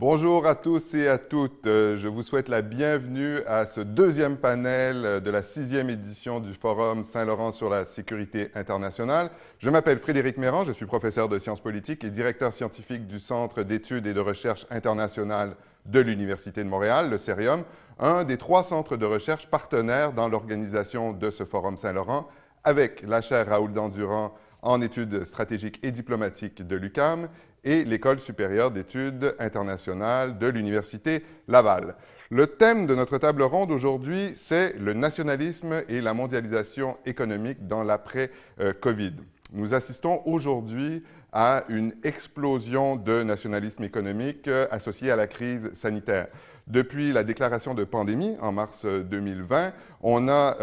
Bonjour à tous et à toutes. Je vous souhaite la bienvenue à ce deuxième panel de la 6e édition du Forum Saint-Laurent sur la sécurité internationale. Je m'appelle Frédéric Mérand, je suis professeur de sciences politiques et directeur scientifique du Centre d'études et de recherche internationale de l'Université de Montréal, le CERIUM, un des 3 centres de recherche partenaires dans l'organisation de ce Forum Saint-Laurent, avec la chaire Raoul Dandurand en études stratégiques et diplomatiques de l'UQAM et l'École supérieure d'études internationales de l'Université Laval. Le thème de notre table ronde aujourd'hui, c'est le nationalisme et la mondialisation économique dans l'après-COVID. Nous assistons aujourd'hui à une explosion de nationalisme économique associée à la crise sanitaire. Depuis la déclaration de pandémie en mars 2020, on a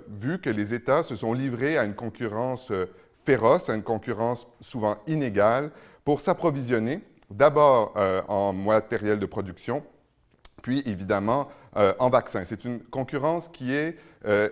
vu que les États se sont livrés à une concurrence féroce, à une concurrence souvent inégale, pour s'approvisionner, d'abord en matériel de production, puis évidemment en vaccins. C'est une concurrence qui est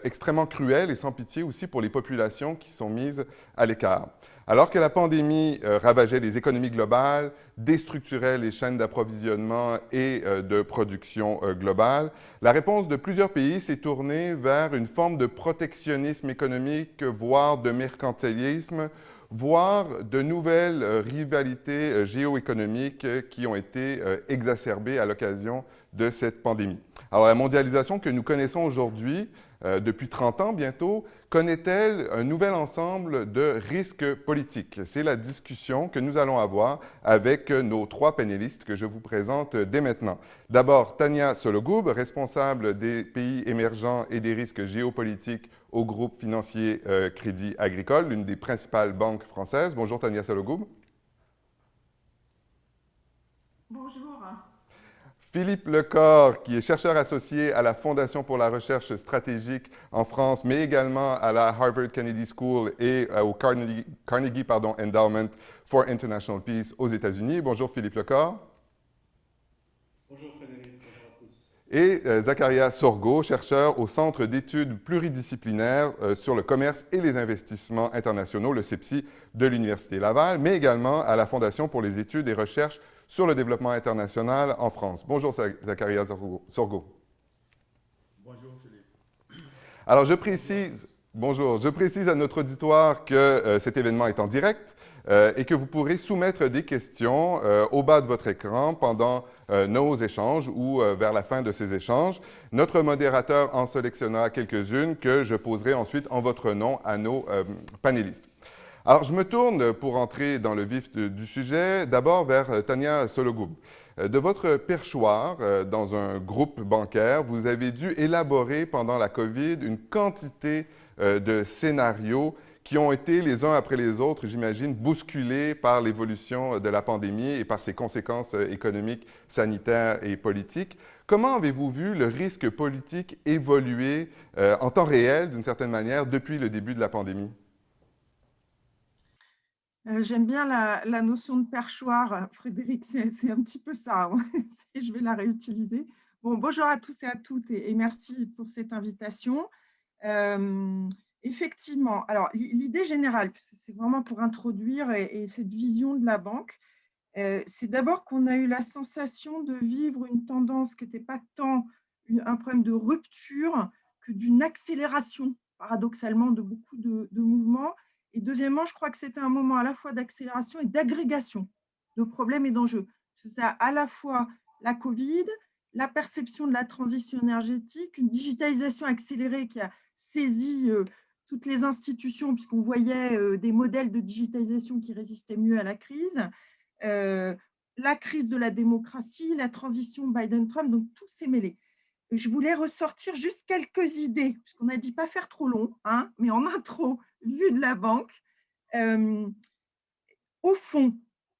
extrêmement cruelle et sans pitié aussi pour les populations qui sont mises à l'écart. Alors que la pandémie ravageait les économies globales, déstructurait les chaînes d'approvisionnement et de production globale, la réponse de plusieurs pays s'est tournée vers une forme de protectionnisme économique, voire de mercantilisme, voire de nouvelles rivalités géoéconomiques qui ont été exacerbées à l'occasion de cette pandémie. Alors, la mondialisation que nous connaissons aujourd'hui, depuis 30 ans bientôt, connaît-elle un nouvel ensemble de risques politiques? C'est la discussion que nous allons avoir avec nos 3 panélistes que je vous présente dès maintenant. D'abord, Tania Sologoub, responsable des pays émergents et des risques géopolitiques au groupe financier Crédit Agricole, l'une des principales banques françaises. Bonjour Tania Sologoub. Bonjour. Philippe Lecor, qui est chercheur associé à la Fondation pour la recherche stratégique en France, mais également à la Harvard Kennedy School et au Carnegie Endowment for International Peace aux États-Unis. Bonjour Philippe Lecor. Bonjour Frédéric, bonjour à tous. Et Zakaria Sorgo, chercheur au Centre d'études pluridisciplinaires sur le commerce et les investissements internationaux, le CEPSI, de l'Université Laval, mais également à la Fondation pour les études et recherches sur le développement international en France. Bonjour Zakaria Sorgo. Bonjour Philippe. Alors je précise à notre auditoire que cet événement est en direct et que vous pourrez soumettre des questions au bas de votre écran pendant nos échanges ou vers la fin de ces échanges. Notre modérateur en sélectionnera quelques-unes que je poserai ensuite en votre nom à nos panélistes. Alors, je me tourne pour entrer dans le vif du sujet, d'abord vers Tania Sologoub. De votre perchoir dans un groupe bancaire, vous avez dû élaborer pendant la COVID une quantité de scénarios qui ont été les uns après les autres, j'imagine, bousculés par l'évolution de la pandémie et par ses conséquences économiques, sanitaires et politiques. Comment avez-vous vu le risque politique évoluer en temps réel, d'une certaine manière, depuis le début de la pandémie? J'aime bien la notion de perchoir, Frédéric, c'est un petit peu ça. Je vais la réutiliser. Bon, bonjour à tous et à toutes et merci pour cette invitation. Effectivement, alors l'idée générale, c'est vraiment pour introduire et cette vision de la banque, c'est d'abord qu'on a eu la sensation de vivre une tendance qui n'était pas tant un problème de rupture que d'une accélération, paradoxalement, de beaucoup de mouvements. Et deuxièmement, je crois que c'était un moment à la fois d'accélération et d'agrégation de problèmes et d'enjeux. C'est à la fois la Covid, la perception de la transition énergétique, une digitalisation accélérée qui a saisi toutes les institutions, puisqu'on voyait des modèles de digitalisation qui résistaient mieux à la crise, la crise de la démocratie, la transition Biden-Trump, donc tout s'est mêlé. Je voulais ressortir juste quelques idées, puisqu'on a dit pas faire trop long, hein, mais en intro, vue de la banque. Au fond,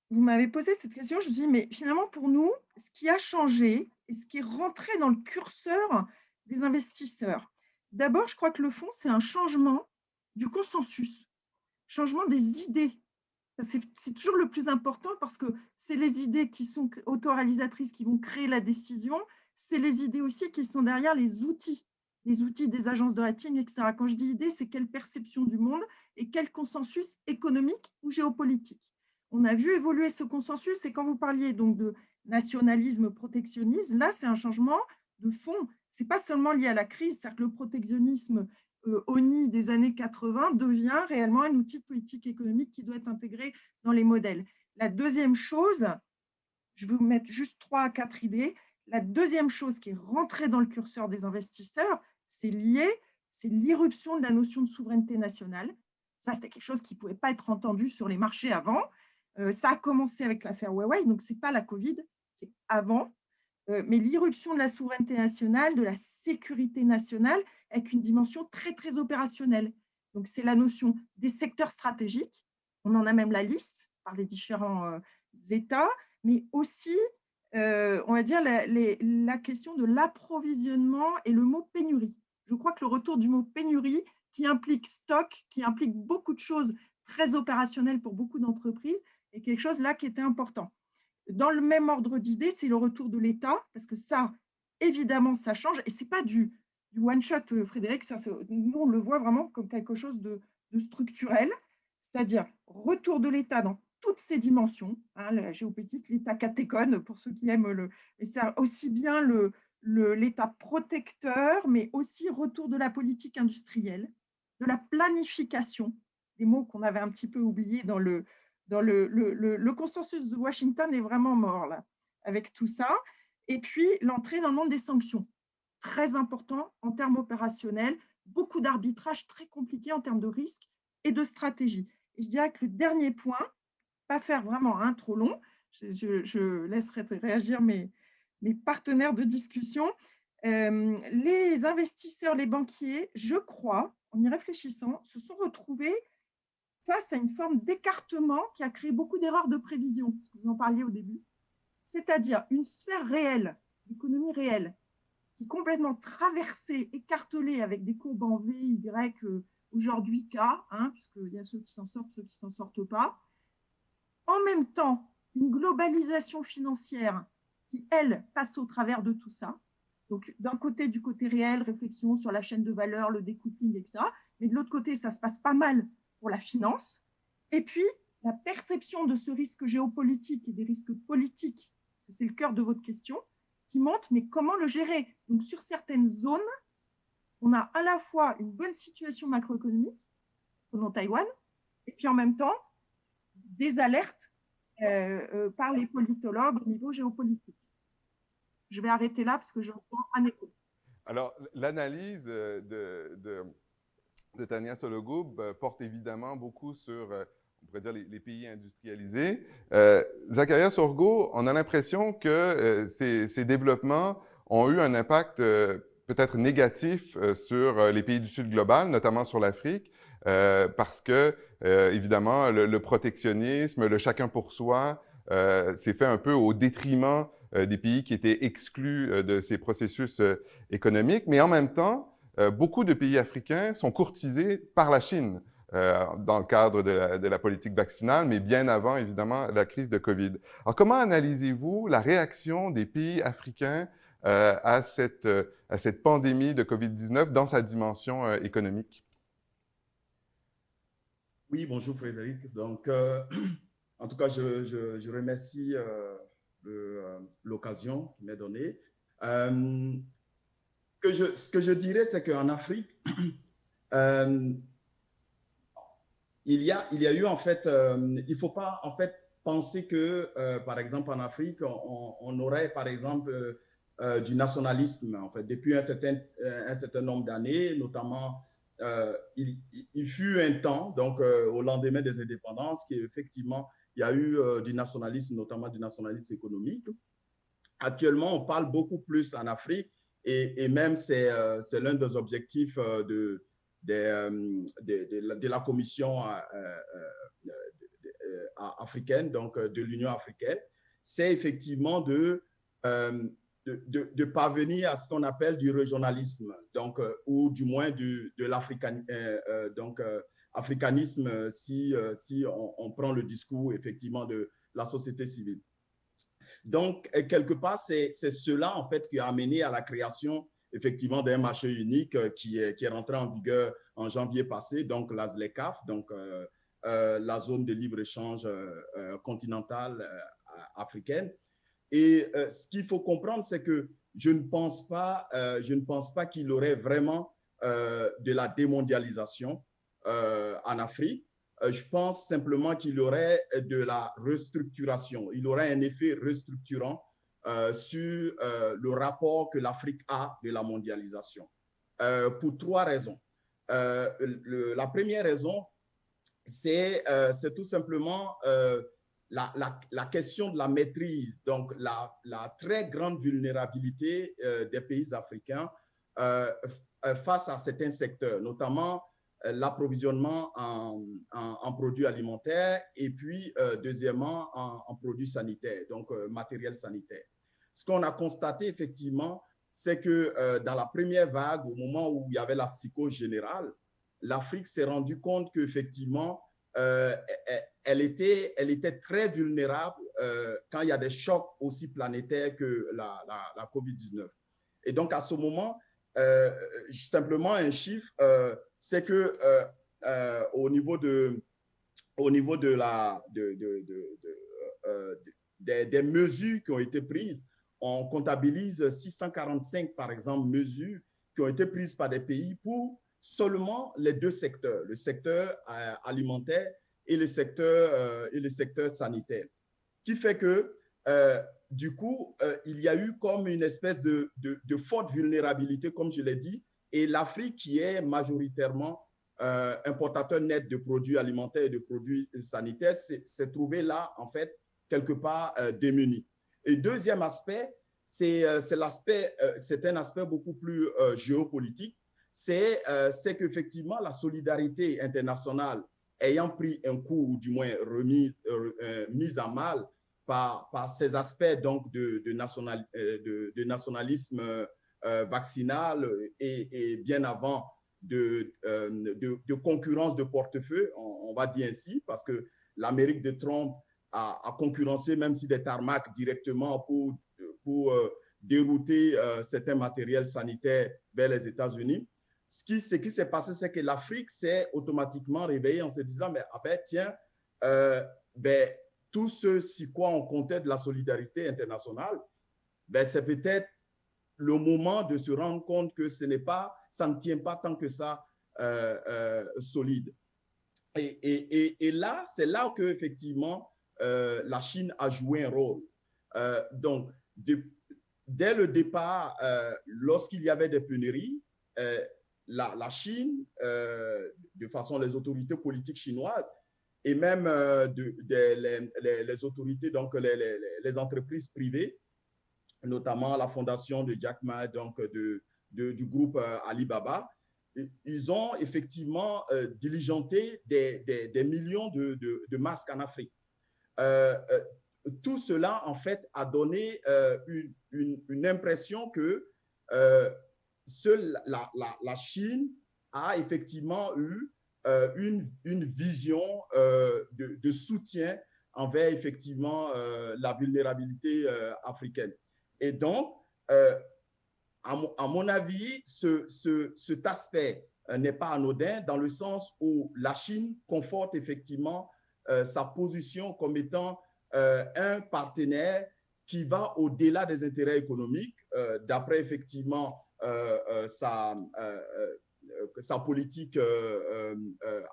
vous m'avez posé cette question, je me suis dit, mais finalement, pour nous, ce qui a changé et ce qui est rentré dans le curseur des investisseurs, d'abord, je crois que le fond, c'est un changement du consensus. changement des idées. C'est toujours le plus important parce que c'est les idées qui sont autoréalisatrices qui vont créer la décision. C'est les idées aussi qui sont derrière les outils des agences de rating, etc. Quand je dis idée, c'est quelle perception du monde et quel consensus économique ou géopolitique. On a vu évoluer ce consensus et quand vous parliez donc de nationalisme, protectionnisme, là, c'est un changement de fond. Ce n'est pas seulement lié à la crise, c'est-à-dire que le protectionnisme ONI des années 80 devient réellement un outil de politique économique qui doit être intégré dans les modèles. La deuxième chose, je vais vous mettre juste 3 à 4 idées. La deuxième chose qui est rentrée dans le curseur des investisseurs, c'est l'irruption de la notion de souveraineté nationale. Ça, c'était quelque chose qui ne pouvait pas être entendu sur les marchés avant. Ça a commencé avec l'affaire Huawei, donc ce n'est pas la Covid, c'est avant. Mais l'irruption de la souveraineté nationale, de la sécurité nationale, avec une dimension très, très opérationnelle. Donc, c'est la notion des secteurs stratégiques. On en a même la liste par les différents États, mais aussi, on va dire, la question de l'approvisionnement et le mot pénurie. Je crois que le retour du mot pénurie, qui implique stock, qui implique beaucoup de choses très opérationnelles pour beaucoup d'entreprises, est quelque chose là qui était important. Dans le même ordre d'idée, c'est le retour de l'État, parce que ça, évidemment, ça change. Et ce n'est pas du one-shot, Frédéric. Ça, nous, on le voit vraiment comme quelque chose de structurel, c'est-à-dire retour de l'État dans toutes ses dimensions, hein, la géopolitique, l'État catéchone, pour ceux qui aiment le… Et c'est aussi bien l'État protecteur, mais aussi retour de la politique industrielle, de la planification, des mots qu'on avait un petit peu oubliés dans le consensus de Washington est vraiment mort là, avec tout ça. Et puis, l'entrée dans le monde des sanctions, très important en termes opérationnels, beaucoup d'arbitrage très compliqué en termes de risque et de stratégie. Et je dirais que le dernier point, pas faire vraiment un trop long, je laisserai réagir mes partenaires de discussion. Les investisseurs, les banquiers, je crois, en y réfléchissant, se sont retrouvés face à une forme d'écartement qui a créé beaucoup d'erreurs de prévision, vous en parliez au début, c'est-à-dire une sphère réelle, l'économie réelle, qui est complètement traversée, écartelée avec des courbes en V, Y, aujourd'hui K, hein, puisqu'il y a ceux qui s'en sortent, ceux qui ne s'en sortent pas. En même temps, une globalisation financière qui, elle, passe au travers de tout ça. Donc, d'un côté, du côté réel, réflexion sur la chaîne de valeur, le découpling, etc. Mais de l'autre côté, ça se passe pas mal pour la finance. Et puis, la perception de ce risque géopolitique et des risques politiques, c'est le cœur de votre question, qui montre, mais comment le gérer? Donc, sur certaines zones, on a à la fois une bonne situation macroéconomique, comme Taïwan, et puis en même temps, des alertes par les politologues au niveau géopolitique. Je vais arrêter là parce que j'entends un écho. Alors, l'analyse de Tania Sologoub porte évidemment beaucoup sur, on pourrait dire, les pays industrialisés. Zaccaria Sorgo, on a l'impression que ces développements ont eu un impact peut-être négatif sur les pays du Sud global, notamment sur l'Afrique, parce que, évidemment, le protectionnisme, le chacun pour soi, s'est fait un peu au détriment des pays qui étaient exclus de ces processus économiques. Mais en même temps, beaucoup de pays africains sont courtisés par la Chine dans le cadre de la politique vaccinale, mais bien avant, évidemment, la crise de COVID. Alors, comment analysez-vous la réaction des pays africains à cette pandémie de COVID-19 dans sa dimension économique? Oui, bonjour Frédéric. Donc, en tout cas, je remercie l'occasion qui m'est donnée. Ce que je dirais, c'est qu'en Afrique, il y a eu en fait, il ne faut pas en fait penser que, par exemple, en Afrique, on aurait, par exemple, du nationalisme. En fait, depuis un certain nombre d'années, notamment, il fut un temps, donc au lendemain des indépendances, qu'effectivement, il y a eu du nationalisme, notamment du nationalisme économique. Actuellement, on parle beaucoup plus en Afrique et même c'est l'un des objectifs de la Commission africaine, donc de l'Union africaine, c'est effectivement de parvenir à ce qu'on appelle du régionalisme, donc, ou du moins de l'africanisation, africanisme si on prend le discours effectivement de la société civile. Donc, quelque part, c'est cela en fait qui a amené à la création effectivement d'un marché unique qui est rentré en vigueur en janvier passé, donc la ZLECAf, donc la zone de libre-échange continentale africaine. Et ce qu'il faut comprendre, c'est que je ne pense pas qu'il y aurait vraiment de la démondialisation en Afrique. Je pense simplement qu'il y aurait de la restructuration. Il y aurait un effet restructurant sur le rapport que l'Afrique a de la mondialisation. Pour trois raisons. La première raison, c'est tout simplement la question de la maîtrise, donc la très grande vulnérabilité des pays africains face à certains secteurs, notamment l'approvisionnement en produits alimentaires et puis deuxièmement en produits sanitaires, donc matériel sanitaire. Ce qu'on a constaté effectivement, c'est que dans la première vague, au moment où il y avait la psychose générale, l'Afrique s'est rendue compte qu'effectivement, elle était très vulnérable quand il y a des chocs aussi planétaires que la COVID-19. Et donc, à ce moment, simplement un chiffre, c'est que au niveau des mesures qui ont été prises, on comptabilise 645, par exemple, mesures qui ont été prises par des pays pour seulement les deux secteurs, le secteur alimentaire et le secteur sanitaire. Ce qui fait que, du coup, il y a eu comme une espèce de forte vulnérabilité, comme je l'ai dit, et l'Afrique, qui est majoritairement importateur net de produits alimentaires et de produits sanitaires, s'est trouvé là, en fait, quelque part démuni. Et deuxième aspect, c'est un aspect beaucoup plus géopolitique, c'est qu'effectivement, la solidarité internationale ayant pris un coup, ou du moins mise à mal par ces aspects donc, de nationalisme vaccinal et bien avant de concurrence de portefeuille, on va dire ainsi, parce que l'Amérique de Trump a concurrencé, même si des tarmacs directement pour dérouter certains matériels sanitaires vers les États-Unis. Ce qui s'est passé, c'est que l'Afrique s'est automatiquement réveillée en se disant, mais ah ben, tiens, tout ce sur quoi on comptait de la solidarité internationale, ben, c'est peut-être le moment de se rendre compte que ça ne tient pas tant que ça solide. Et là, c'est là que effectivement la Chine a joué un rôle. Donc, dès le départ, lorsqu'il y avait des pénuries, la Chine, de façon les autorités politiques chinoises et même les autorités, donc les entreprises privées, notamment la fondation de Jack Ma, donc du groupe Alibaba, ils ont effectivement diligenté des millions de masques en Afrique. Tout cela, en fait, a donné une impression que la Chine a effectivement eu une vision de soutien envers effectivement la vulnérabilité africaine. Et donc, à mon avis, cet aspect n'est pas anodin dans le sens où la Chine conforte effectivement sa position comme étant un partenaire qui va au-delà des intérêts économiques, d'après effectivement sa politique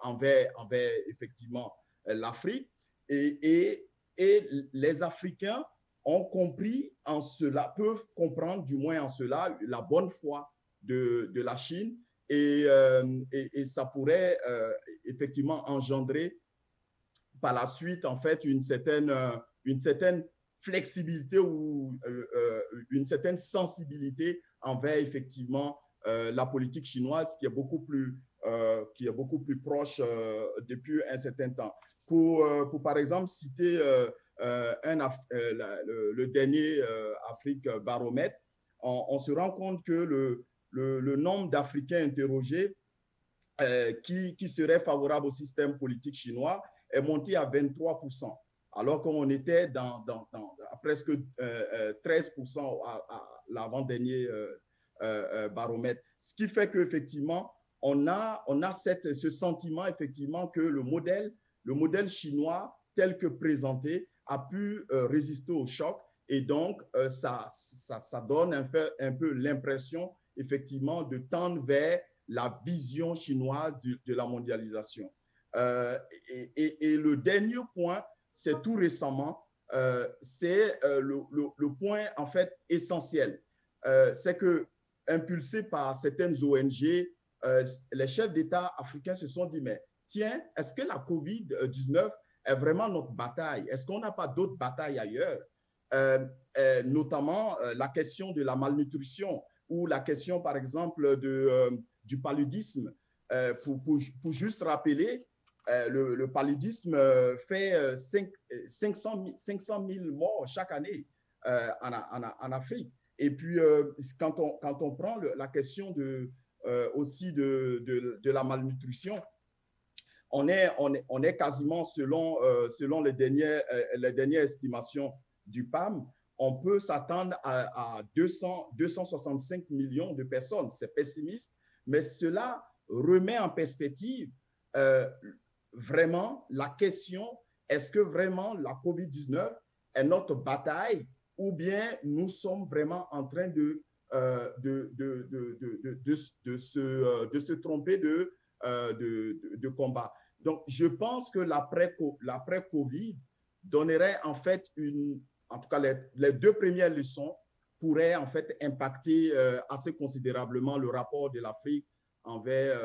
envers effectivement l'Afrique. Et les Africains ont compris en cela, peuvent comprendre du moins en cela la bonne foi de la Chine et ça pourrait effectivement engendrer par la suite en fait une certaine flexibilité ou une certaine sensibilité envers effectivement la politique chinoise qui est beaucoup plus proche depuis un certain temps. Pour par exemple citer le dernier Afrique Baromètre, on se rend compte que le nombre d'Africains interrogés qui serait favorable au système politique chinois est monté à 23%, alors qu'on était à presque 13% à l'avant-dernier baromètre. Ce qui fait qu'effectivement, on a ce sentiment effectivement que le modèle chinois tel que présenté a pu résister au choc, et donc ça donne un peu l'impression effectivement de tendre vers la vision chinoise de la mondialisation. Et le dernier point, c'est tout récemment, c'est le point en fait essentiel. C'est que, impulsé par certaines ONG, les chefs d'État africains se sont dit, mais tiens, est-ce que la COVID-19 est vraiment notre bataille? Est-ce qu'on n'a pas d'autres batailles ailleurs? Notamment la question de la malnutrition ou la question, par exemple, du paludisme. Pour juste rappeler, le paludisme fait 500 000 morts chaque année en Afrique. Et puis, quand on prend la question aussi de la malnutrition, on est quasiment, selon les dernières estimations du PAM, on peut s'attendre à 265 millions de personnes. C'est pessimiste, mais cela remet en perspective vraiment la question, est-ce que vraiment la COVID-19 est notre bataille, ou bien nous sommes vraiment en train de se tromper de combat. Donc, je pense que l'après-COVID donnerait en fait en tout cas les deux premières leçons pourraient en fait impacter assez considérablement le rapport de l'Afrique envers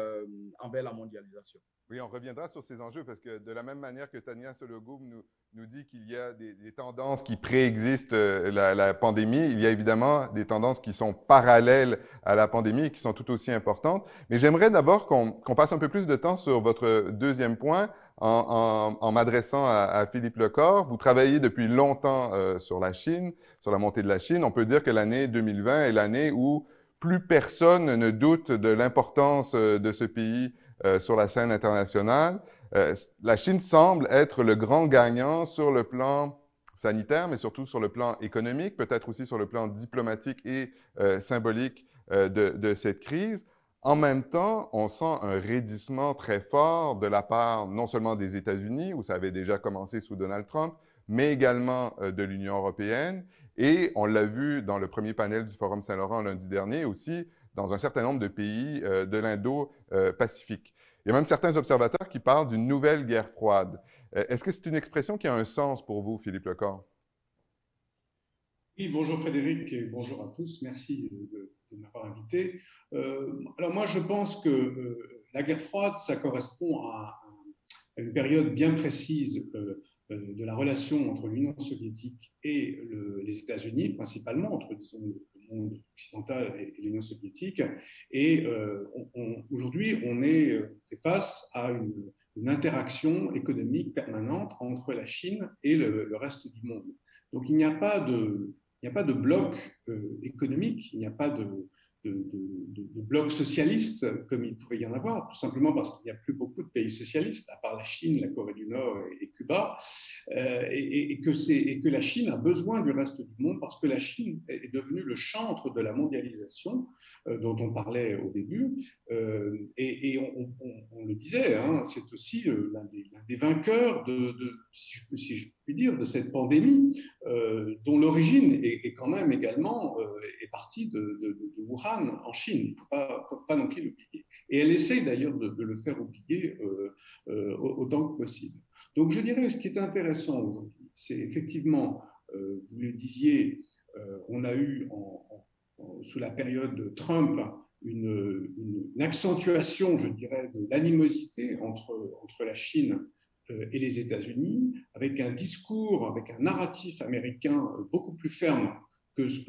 la mondialisation. Oui, on reviendra sur ces enjeux parce que de la même manière que Tania Sologoum nous dit qu'il y a des tendances qui préexistent la pandémie, il y a évidemment des tendances qui sont parallèles à la pandémie et qui sont tout aussi importantes. Mais j'aimerais d'abord qu'on passe un peu plus de temps sur votre deuxième point en m'adressant à Philippe Lecor. Vous travaillez depuis longtemps sur la Chine, sur la montée de la Chine. On peut dire que l'année 2020 est l'année où plus personne ne doute de l'importance de ce pays sur la scène internationale. La Chine semble être le grand gagnant sur le plan sanitaire, mais surtout sur le plan économique, peut-être aussi sur le plan diplomatique et symbolique de cette crise. En même temps, on sent un raidissement très fort de la part non seulement des États-Unis, où ça avait déjà commencé sous Donald Trump, mais également de l'Union européenne. Et on l'a vu dans le premier panel du Forum Saint-Laurent lundi dernier aussi, dans un certain nombre de pays de l'Indo-Pacifique. Il y a même certains observateurs qui parlent d'une nouvelle guerre froide. Est-ce que c'est une expression qui a un sens pour vous, Philippe Lecor? Oui, bonjour Frédéric et bonjour à tous. Merci de m'avoir invité. Alors moi, je pense que la guerre froide, ça correspond à une période bien précise de la relation entre l'Union soviétique et les États-Unis, principalement entre, disons, le monde occidental et l'Union soviétique. Et aujourd'hui, on est face à une interaction économique permanente entre la Chine et le reste du monde. Donc, il n'y a pas de bloc économique, il n'y a pas de bloc socialiste comme il pouvait y en avoir, tout simplement parce qu'il n'y a plus beaucoup de pays socialistes, à part la Chine, la Corée du Nord et Cuba, et que la Chine a besoin du reste du monde parce que la Chine est devenue le chantre de la mondialisation dont on parlait au début, et on le disait, hein, c'est aussi l'un des vainqueurs si je puis dire, de cette pandémie, dont l'origine est quand même également est partie de Wuhan en Chine. Il ne faut pas non plus l'oublier. Et elle essaye d'ailleurs de le faire oublier autant que possible. Donc je dirais que ce qui est intéressant aujourd'hui, c'est effectivement, vous le disiez, on a eu sous la période de Trump une accentuation, je dirais, de l'animosité entre la Chine et les États-Unis, avec un discours, avec un narratif américain beaucoup plus ferme que ce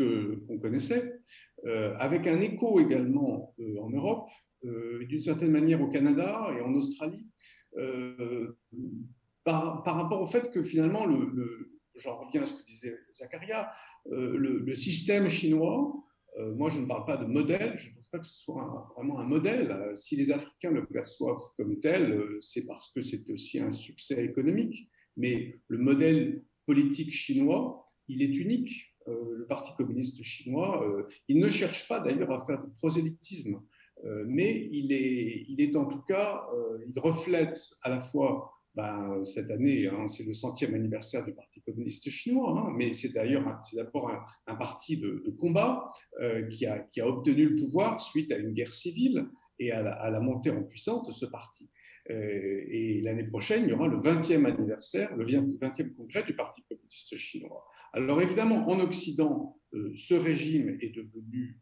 qu'on connaissait, avec un écho également en Europe, d'une certaine manière au Canada et en Australie, par rapport au fait que finalement, j'en reviens à ce que disait Zakaria, le système chinois Moi, je ne parle pas de modèle, je ne pense pas que ce soit vraiment un modèle. Si les Africains le perçoivent comme tel, c'est parce que c'est aussi un succès économique. Mais le modèle politique chinois, il est unique. Le Parti communiste chinois, il ne cherche pas d'ailleurs à faire du prosélytisme, mais il est en tout cas, il reflète à la fois cette année, hein, c'est le 100e anniversaire du Parti communiste chinois, hein, mais c'est d'abord un parti de combat qui a obtenu le pouvoir suite à une guerre civile et à la montée en puissance de ce parti. Et l'année prochaine, il y aura le 20e anniversaire, le 20e congrès du Parti communiste chinois. Alors évidemment, en Occident, ce régime est devenu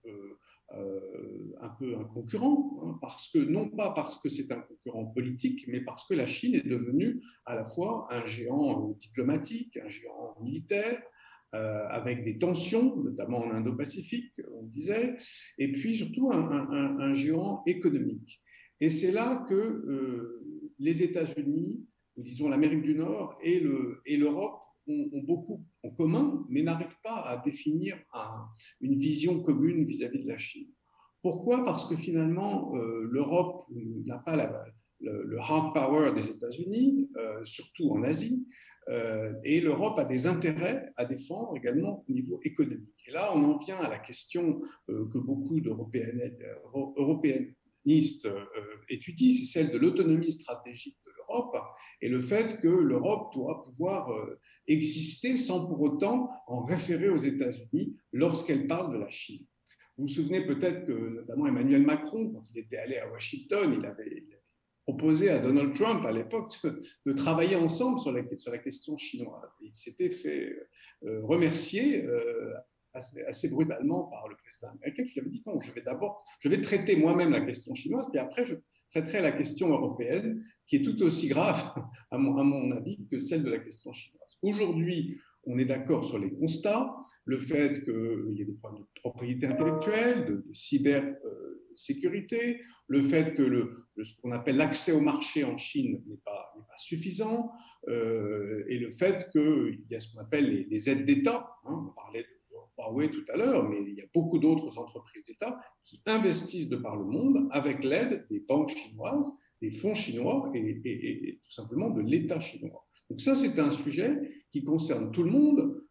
un peu un concurrent, hein, non pas parce que c'est un concurrent politique, mais parce que la Chine est devenue à la fois un géant diplomatique, un géant militaire, avec des tensions, notamment en Indo-Pacifique, on disait, et puis surtout un géant économique. Et c'est là que les États-Unis, ou disons l'Amérique du Nord et l'Europe ont beaucoup en commun, mais n'arrivent pas à définir une vision commune vis-à-vis de la Chine. Pourquoi ? Parce que finalement, l'Europe n'a pas le hard power des États-Unis, surtout en Asie, et l'Europe a des intérêts à défendre également au niveau économique. Et là, on en vient à la question que beaucoup d'européanistes étudient, c'est celle de l'autonomie stratégique de l'Europe et le fait que l'Europe doit pouvoir exister sans pour autant en référer aux États-Unis lorsqu'elle parle de la Chine. Vous vous souvenez peut-être que notamment Emmanuel Macron, quand il était allé à Washington, il avait proposé à Donald Trump à l'époque de travailler ensemble sur la question chinoise. Il s'était fait remercier assez brutalement par le président américain qui lui avait dit non, je vais traiter moi-même la question chinoise, puis après je traiterai la question européenne, qui est tout aussi grave, à mon avis, que celle de la question chinoise. Aujourd'hui, on est d'accord sur les constats, le fait qu'il y ait des problèmes de propriété intellectuelle, de cybersécurité, le fait que ce qu'on appelle l'accès au marché en Chine n'est pas suffisant, et le fait qu'il y a ce qu'on appelle les aides d'État, hein, on parlait de Huawei tout à l'heure, mais il y a beaucoup d'autres entreprises d'État qui investissent de par le monde avec l'aide des banques chinoises, des fonds chinois et tout simplement de l'État chinois. Donc ça, c'est un sujet qui concerne tout le monde,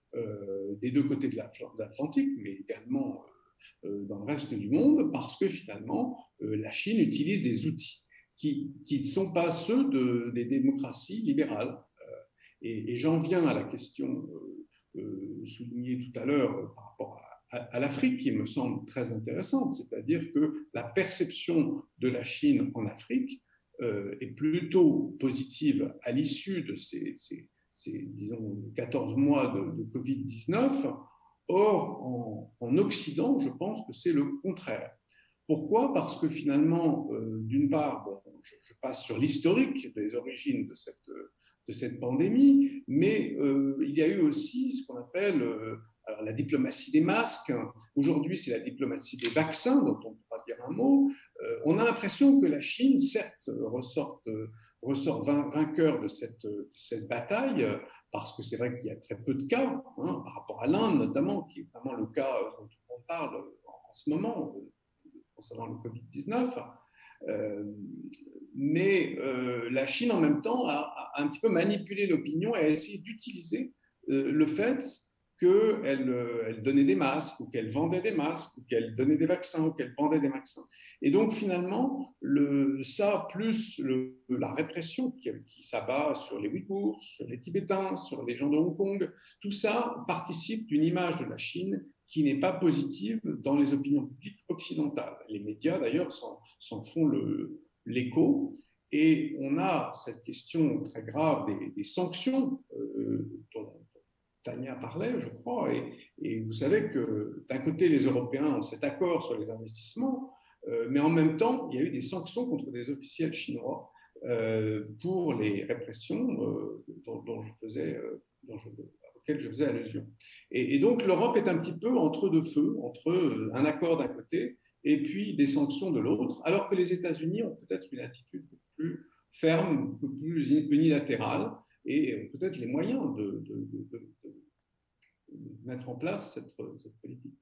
des deux côtés de l'Atlantique, mais également dans le reste du monde, parce que finalement, la Chine utilise des outils qui ne sont pas ceux des démocraties libérales. Et j'en viens à la question soulignée tout à l'heure par rapport à l'Afrique, qui me semble très intéressante, c'est-à-dire que la perception de la Chine en Afrique est plutôt positive à l'issue de ces disons, 14 mois de Covid-19. Or, en Occident, je pense que c'est le contraire. Pourquoi ? Parce que finalement, d'une part, je passe sur l'historique des origines de cette pandémie, mais il y a eu aussi ce qu'on appelle alors, la diplomatie des masques. Aujourd'hui, c'est la diplomatie des vaccins, dont on pourra dire un mot. On a l'impression que la Chine, certes, ressort vainqueur de cette bataille, parce que c'est vrai qu'il y a très peu de cas, hein, par rapport à l'Inde notamment, qui est vraiment le cas dont tout le monde parle en ce moment, concernant le Covid-19. Mais la Chine, en même temps, a un petit peu manipulé l'opinion et a essayé d'utiliser le fait qu'elle donnait des masques, ou qu'elle vendait des masques, ou qu'elle donnait des vaccins, ou qu'elle vendait des vaccins. Et donc, finalement, ça, plus la répression qui s'abat sur les Ouïghours, sur les Tibétains, sur les gens de Hong Kong, tout ça participe d'une image de la Chine qui n'est pas positive dans les opinions publiques occidentales. Les médias, d'ailleurs, s'en font l'écho. Et on a cette question très grave des sanctions dont Tania parlait, je crois, et vous savez que d'un côté, les Européens ont cet accord sur les investissements, mais en même temps, il y a eu des sanctions contre des officiels chinois pour les répressions auxquelles je faisais allusion. Et donc, l'Europe est un petit peu entre deux feux, entre un accord d'un côté et puis des sanctions de l'autre, alors que les États-Unis ont peut-être une attitude beaucoup plus ferme, beaucoup plus unilatérale, et peut-être les moyens de mettre en place cette politique.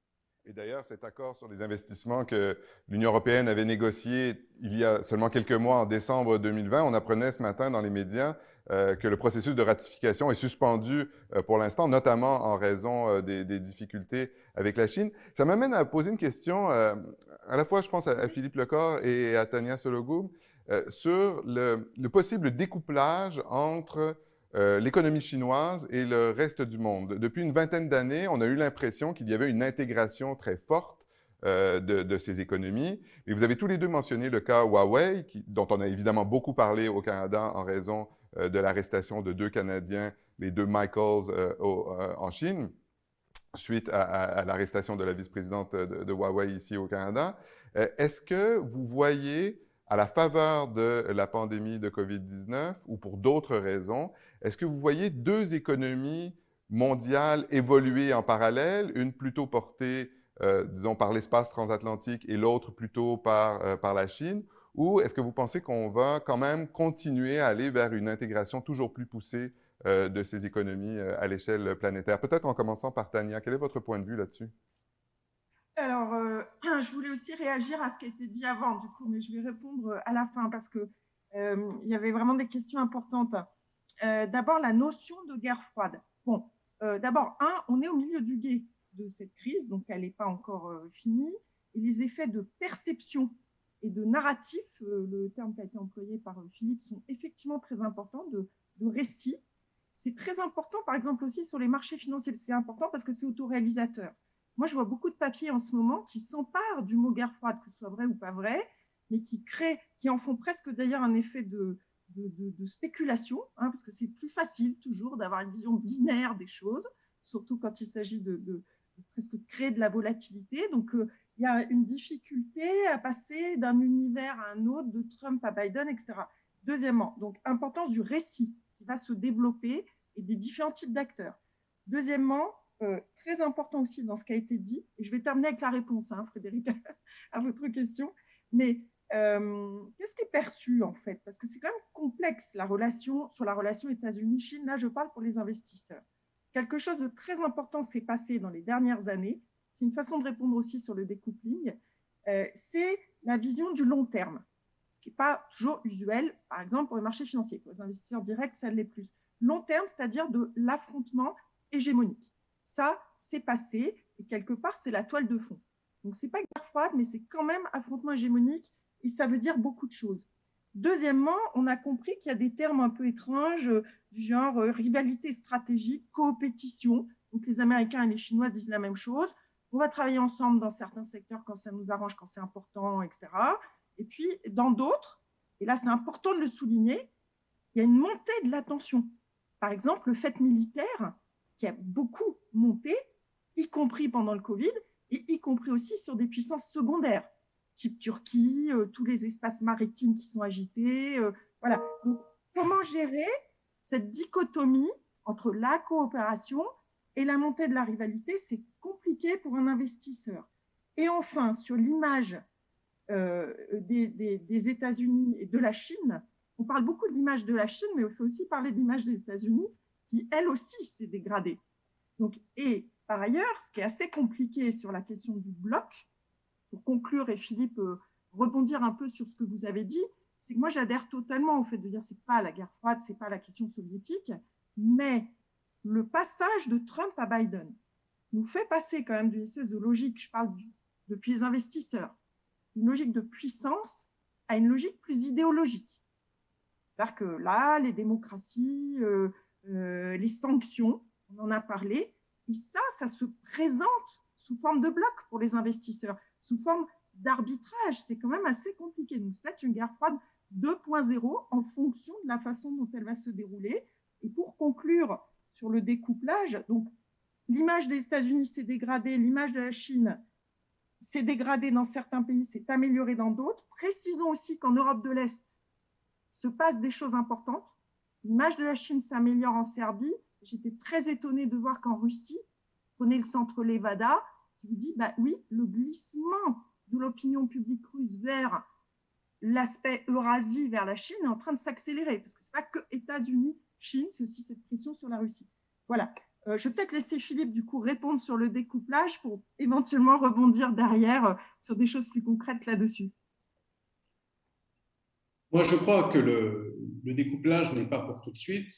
Et d'ailleurs, cet accord sur les investissements que l'Union européenne avait négocié il y a seulement quelques mois, en décembre 2020, on apprenait ce matin dans les médias que le processus de ratification est suspendu pour l'instant, notamment en raison des difficultés avec la Chine. Ça m'amène à poser une question, à la fois, je pense, à Philippe Lecor et à Tania Sologoub, sur le possible découplage entre l'économie chinoise et le reste du monde. Depuis une vingtaine d'années, on a eu l'impression qu'il y avait une intégration très forte de ces économies. Et vous avez tous les deux mentionné le cas Huawei, dont on a évidemment beaucoup parlé au Canada en raison de l'arrestation de 2 Canadiens, les 2 Michaels en Chine, suite à l'arrestation de la vice-présidente de Huawei ici au Canada. Est-ce que vous voyez, à la faveur de la pandémie de COVID-19 ou pour d'autres raisons, est-ce que vous voyez 2 économies mondiales évoluer en parallèle, une plutôt portée, disons, par l'espace transatlantique et l'autre plutôt par la Chine, ou est-ce que vous pensez qu'on va quand même continuer à aller vers une intégration toujours plus poussée de ces économies à l'échelle planétaire? Peut-être en commençant par Tania, quel est votre point de vue là-dessus? Alors, je voulais aussi réagir à ce qui a été dit avant, du coup, mais je vais répondre à la fin parce que il y avait vraiment des questions importantes. D'abord, la notion de guerre froide. Bon, d'abord, on est au milieu du gué de cette crise, donc elle n'est pas encore finie. Et les effets de perception et de narratif, le terme qui a été employé par Philippe, sont effectivement très importants, de récit. C'est très important, par exemple, aussi sur les marchés financiers. C'est important parce que c'est autoréalisateur. Moi, je vois beaucoup de papiers en ce moment qui s'emparent du mot guerre froide, que ce soit vrai ou pas vrai, mais qui en font presque d'ailleurs un effet de spéculation, hein, parce que c'est plus facile toujours d'avoir une vision binaire des choses, surtout quand il s'agit presque de créer de la volatilité. Donc, il y a une difficulté à passer d'un univers à un autre, de Trump à Biden, etc. Deuxièmement, donc, importance du récit qui va se développer et des différents types d'acteurs. Deuxièmement, très important aussi dans ce qui a été dit, et je vais terminer avec la réponse, hein, Frédéric, à votre question, mais qu'est-ce qui est perçu en fait? Parce que c'est quand même complexe sur la relation États-Unis-Chine. Là, je parle pour les investisseurs. Quelque chose de très important s'est passé dans les dernières années. C'est une façon de répondre aussi sur le découpling. C'est la vision du long terme, ce qui n'est pas toujours usuel, par exemple pour les marchés financiers. Pour les investisseurs directs, ça l'est plus. Long terme, c'est-à-dire de l'affrontement hégémonique. Ça, c'est passé, et quelque part, c'est la toile de fond. Donc, ce n'est pas guerre froide, mais c'est quand même affrontement hégémonique, et ça veut dire beaucoup de choses. Deuxièmement, on a compris qu'il y a des termes un peu étranges, du genre rivalité stratégique, coopétition. Donc, les Américains et les Chinois disent la même chose. On va travailler ensemble dans certains secteurs quand ça nous arrange, quand c'est important, etc. Et puis, dans d'autres, et là, c'est important de le souligner, il y a une montée de la tension. Par exemple, le fait militaire, qui a beaucoup monté, y compris pendant le Covid, et y compris aussi sur des puissances secondaires, type Turquie, tous les espaces maritimes qui sont agités. Voilà. Donc, comment gérer cette dichotomie entre la coopération et la montée de la rivalité? C'est compliqué pour un investisseur. Et enfin, sur l'image des États-Unis et de la Chine, on parle beaucoup de l'image de la Chine, mais il faut aussi parler de l'image des États-Unis, qui, elle aussi, s'est dégradée. Donc, et par ailleurs, ce qui est assez compliqué sur la question du bloc, pour conclure, et Philippe, rebondir un peu sur ce que vous avez dit, c'est que moi, j'adhère totalement au fait de dire que ce n'est pas la guerre froide, ce n'est pas la question soviétique, mais le passage de Trump à Biden nous fait passer quand même d'une espèce de logique, je parle depuis les investisseurs, une logique de puissance à une logique plus idéologique. C'est-à-dire que là, les démocraties, les sanctions, on en a parlé, et ça se présente sous forme de bloc pour les investisseurs, sous forme d'arbitrage. C'est quand même assez compliqué. Donc, c'est une guerre froide 2.0 en fonction de la façon dont elle va se dérouler. Et pour conclure sur le découplage, donc l'image des États-Unis s'est dégradée, l'image de la Chine s'est dégradée dans certains pays, s'est améliorée dans d'autres. Précisons aussi qu'en Europe de l'Est se passent des choses importantes. L'image de la Chine s'améliore en Serbie. J'étais très étonnée de voir qu'en Russie, prenez le centre Levada, qui vous dit, bah oui, le glissement de l'opinion publique russe vers l'aspect Eurasie, vers la Chine, est en train de s'accélérer, parce que ce n'est pas que États-Unis, Chine, c'est aussi cette pression sur la Russie. Voilà. Je vais peut-être laisser Philippe, du coup, répondre sur le découplage pour éventuellement rebondir derrière sur des choses plus concrètes là-dessus. Moi, je crois que le découplage n'est pas pour tout de suite,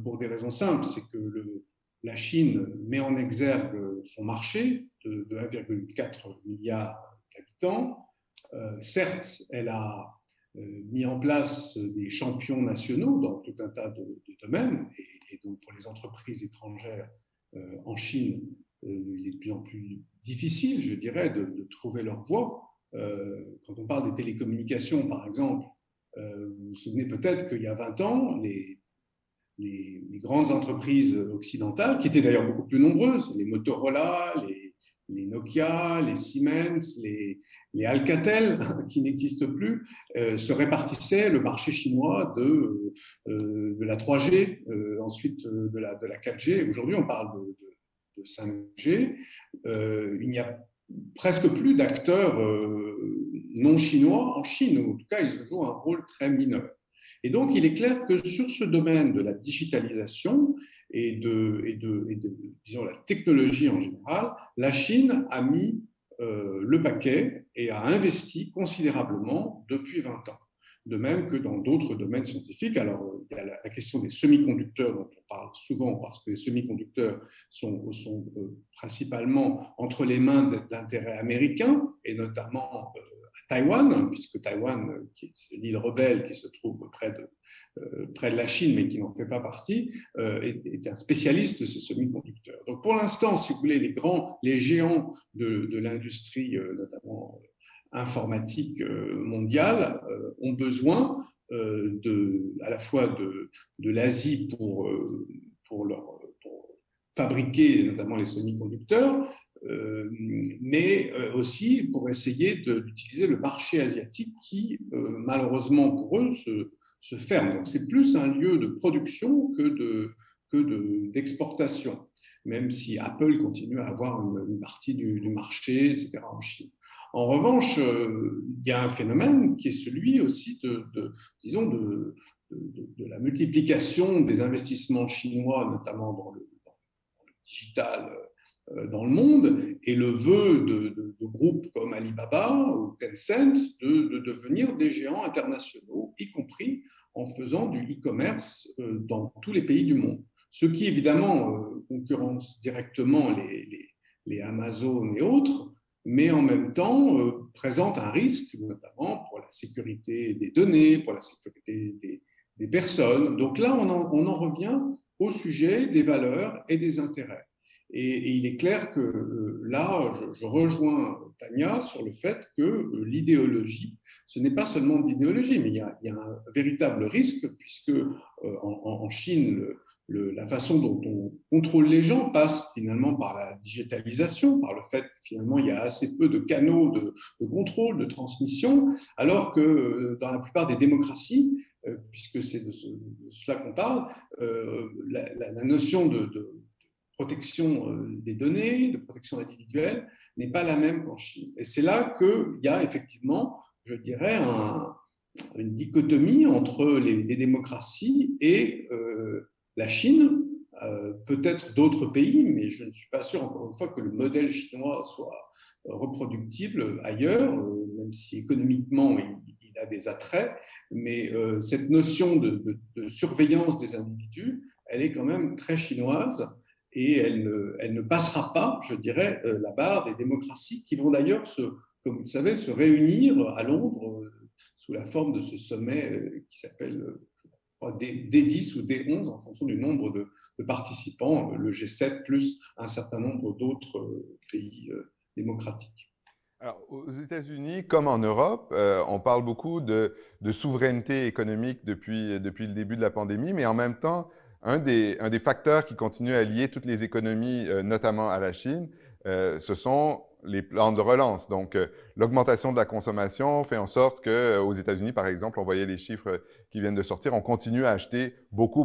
pour des raisons simples. C'est que la Chine met en exergue son marché de 1,4 milliard d'habitants. Certes, elle a mis en place des champions nationaux dans tout un tas de domaines, et donc pour les entreprises étrangères en Chine, il est de plus en plus difficile, je dirais, de trouver leur voie. Quand on parle des télécommunications, par exemple, vous vous souvenez peut-être qu'il y a 20 ans, les grandes entreprises occidentales, qui étaient d'ailleurs beaucoup plus nombreuses, les Motorola, les Nokia, les Siemens, les Alcatel, qui n'existent plus, se répartissaient le marché chinois de la 3G, ensuite de la 4G. Aujourd'hui, on parle de 5G. Il n'y a presque plus d'acteurs non chinois en Chine, ou en tout cas, ils jouent un rôle très mineur. Et donc, il est clair que sur ce domaine de la digitalisation et disons, la technologie en général, la Chine a mis le paquet et a investi considérablement depuis 20 ans. De même que dans d'autres domaines scientifiques. Alors, il y a la question des semi-conducteurs dont on parle souvent parce que les semi-conducteurs sont principalement entre les mains d'intérêts américains et notamment à Taïwan, puisque Taïwan, qui est l'île rebelle qui se trouve près de la Chine mais qui n'en fait pas partie, est un spécialiste de ces semi-conducteurs. Donc, pour l'instant, si vous voulez, les géants de l'industrie, notamment informatique mondiale, ont besoin à la fois de l'Asie pour fabriquer notamment les semi-conducteurs, mais aussi pour essayer d'utiliser le marché asiatique qui, malheureusement pour eux, se ferme. Donc c'est plus un lieu de production que d'exportation, même si Apple continue à avoir une partie du marché, etc., en Chine. En revanche, il y a un phénomène qui est celui aussi disons de la multiplication des investissements chinois, notamment dans le digital dans le monde, et le vœu de groupes comme Alibaba ou Tencent de devenir des géants internationaux, y compris en faisant du e-commerce dans tous les pays du monde. Ce qui, évidemment, concurrence directement les Amazon et autres, mais en même temps présente un risque, notamment pour la sécurité des données, pour la sécurité des personnes. Donc là, on en revient au sujet des valeurs et des intérêts. Et il est clair que là, je rejoins Tania sur le fait que l'idéologie, ce n'est pas seulement de l'idéologie, mais il y a un véritable risque, puisque en Chine, la façon dont on contrôle les gens passe finalement par la digitalisation, par le fait que finalement il y a assez peu de canaux de contrôle, de transmission, alors que dans la plupart des démocraties, puisque c'est de cela qu'on parle, la notion de protection des données, de protection individuelle, n'est pas la même qu'en Chine. Et c'est là qu'il y a effectivement, je dirais, une dichotomie entre les démocraties et la Chine, peut-être d'autres pays, mais je ne suis pas sûr, encore une fois, que le modèle chinois soit reproductible ailleurs, même si économiquement il a des attraits, mais cette notion de surveillance des individus, elle est quand même très chinoise et elle ne passera pas, je dirais, la barre des démocraties qui vont d'ailleurs, comme vous le savez, se réunir à Londres sous la forme de ce sommet qui s'appelle D10 ou D11 en fonction du nombre de participants, le G7 plus un certain nombre d'autres pays démocratiques. Alors, aux États-Unis, comme en Europe, on parle beaucoup de souveraineté économique depuis le début de la pandémie, mais en même temps, un des facteurs qui continue à lier toutes les économies, notamment à la Chine, ce sont les plans de relance. Donc, l'augmentation de la consommation fait en sorte qu'aux États-Unis, par exemple, on voyait les chiffres qui viennent de sortir, on continue à acheter beaucoup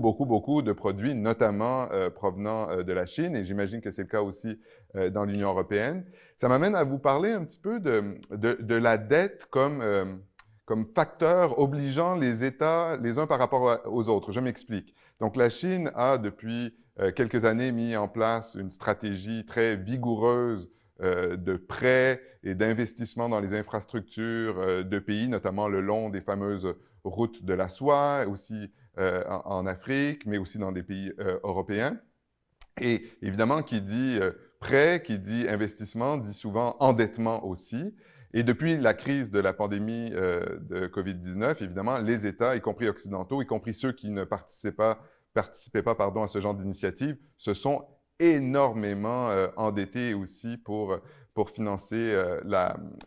de produits, notamment provenant de la Chine, et j'imagine que c'est le cas aussi dans l'Union européenne. Ça m'amène à vous parler un petit peu de la dette comme facteur obligeant les États les uns par rapport aux autres. Je m'explique. Donc, la Chine a, depuis quelques années mis en place une stratégie très vigoureuse de prêts et d'investissements dans les infrastructures de pays, notamment le long des fameuses routes de la soie, aussi en Afrique, mais aussi dans des pays européens. Et évidemment, qui dit prêt, qui dit investissement, dit souvent endettement aussi. Et depuis la crise de la pandémie de COVID-19, évidemment, les États, y compris occidentaux, y compris ceux qui ne participaient pas à ce genre d'initiative, se sont énormément endettés aussi pour financer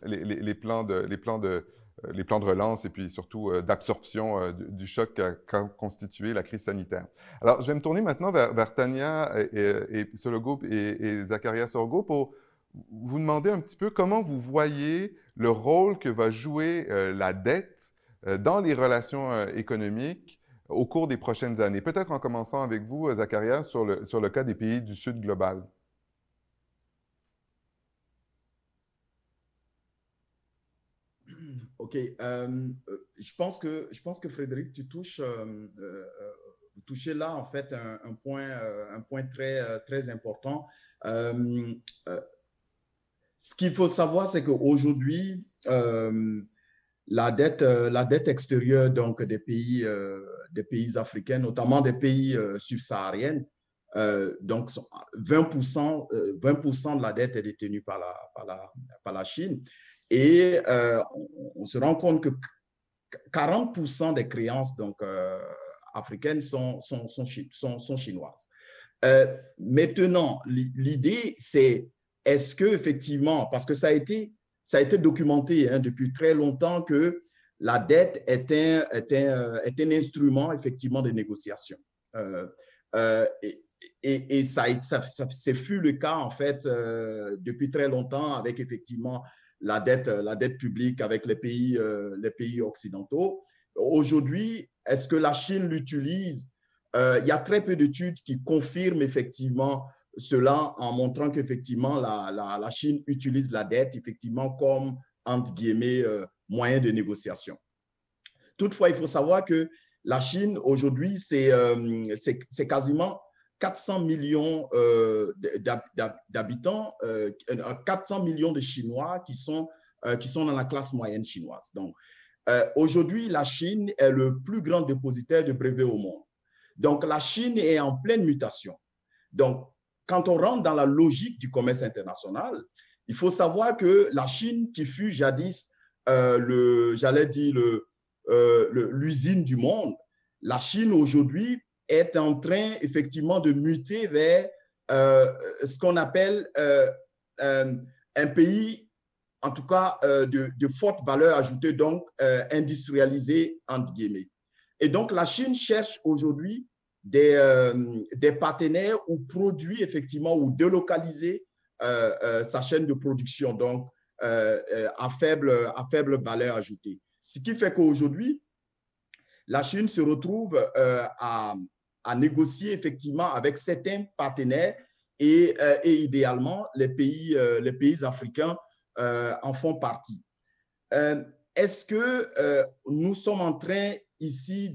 les plans de relance et puis surtout d'absorption du choc qu'a constitué la crise sanitaire. Alors, je vais me tourner maintenant vers Tania Sologo et Zaccaria Sorgo pour vous demander un petit peu comment vous voyez le rôle que va jouer la dette dans les relations économiques au cours des prochaines années. Peut-être en commençant avec vous, Zaccaria, sur le cas des pays du Sud global. OK. Je pense que Frédéric, tu touches, vous touchez là, en fait, un point très important. Ce qu'il faut savoir, c'est qu'aujourd'hui, la dette extérieure donc, des pays africains, notamment des pays subsahariens, donc 20% de la dette est détenue par la Chine. Et on se rend compte que 40% des créances donc, africaines sont chinoises. Maintenant, l'idée, c'est est-ce que effectivement, parce que ça a été documenté depuis très longtemps que la dette est un instrument effectivement de négociation. Et ça fut le cas en fait depuis très longtemps avec effectivement la dette publique avec les pays occidentaux. Aujourd'hui, est-ce que la Chine l'utilise? Il y a très peu d'études qui confirment effectivement cela en montrant qu'effectivement la Chine utilise la dette effectivement comme, entre guillemets, moyen de négociation. Toutefois, il faut savoir que la Chine aujourd'hui, c'est quasiment 400 millions d'habitants, 400 millions de Chinois qui sont dans la classe moyenne chinoise. Donc, aujourd'hui, la Chine est le plus grand dépositaire de brevets au monde. Donc, la Chine est en pleine mutation. Donc, quand on rentre dans la logique du commerce international, il faut savoir que la Chine, qui fut jadis, j'allais dire, l'usine du monde, la Chine aujourd'hui est en train effectivement de muter vers ce qu'on appelle un pays, en tout cas, de forte valeur ajoutée, donc industrialisé, entre guillemets. Et donc, la Chine cherche aujourd'hui des partenaires ou produits, effectivement, ou délocaliser sa chaîne de production, donc à faible valeur ajoutée. Ce qui fait qu'aujourd'hui, la Chine se retrouve à négocier effectivement avec certains partenaires et idéalement, les pays africains en font partie. Est-ce que nous sommes en train ici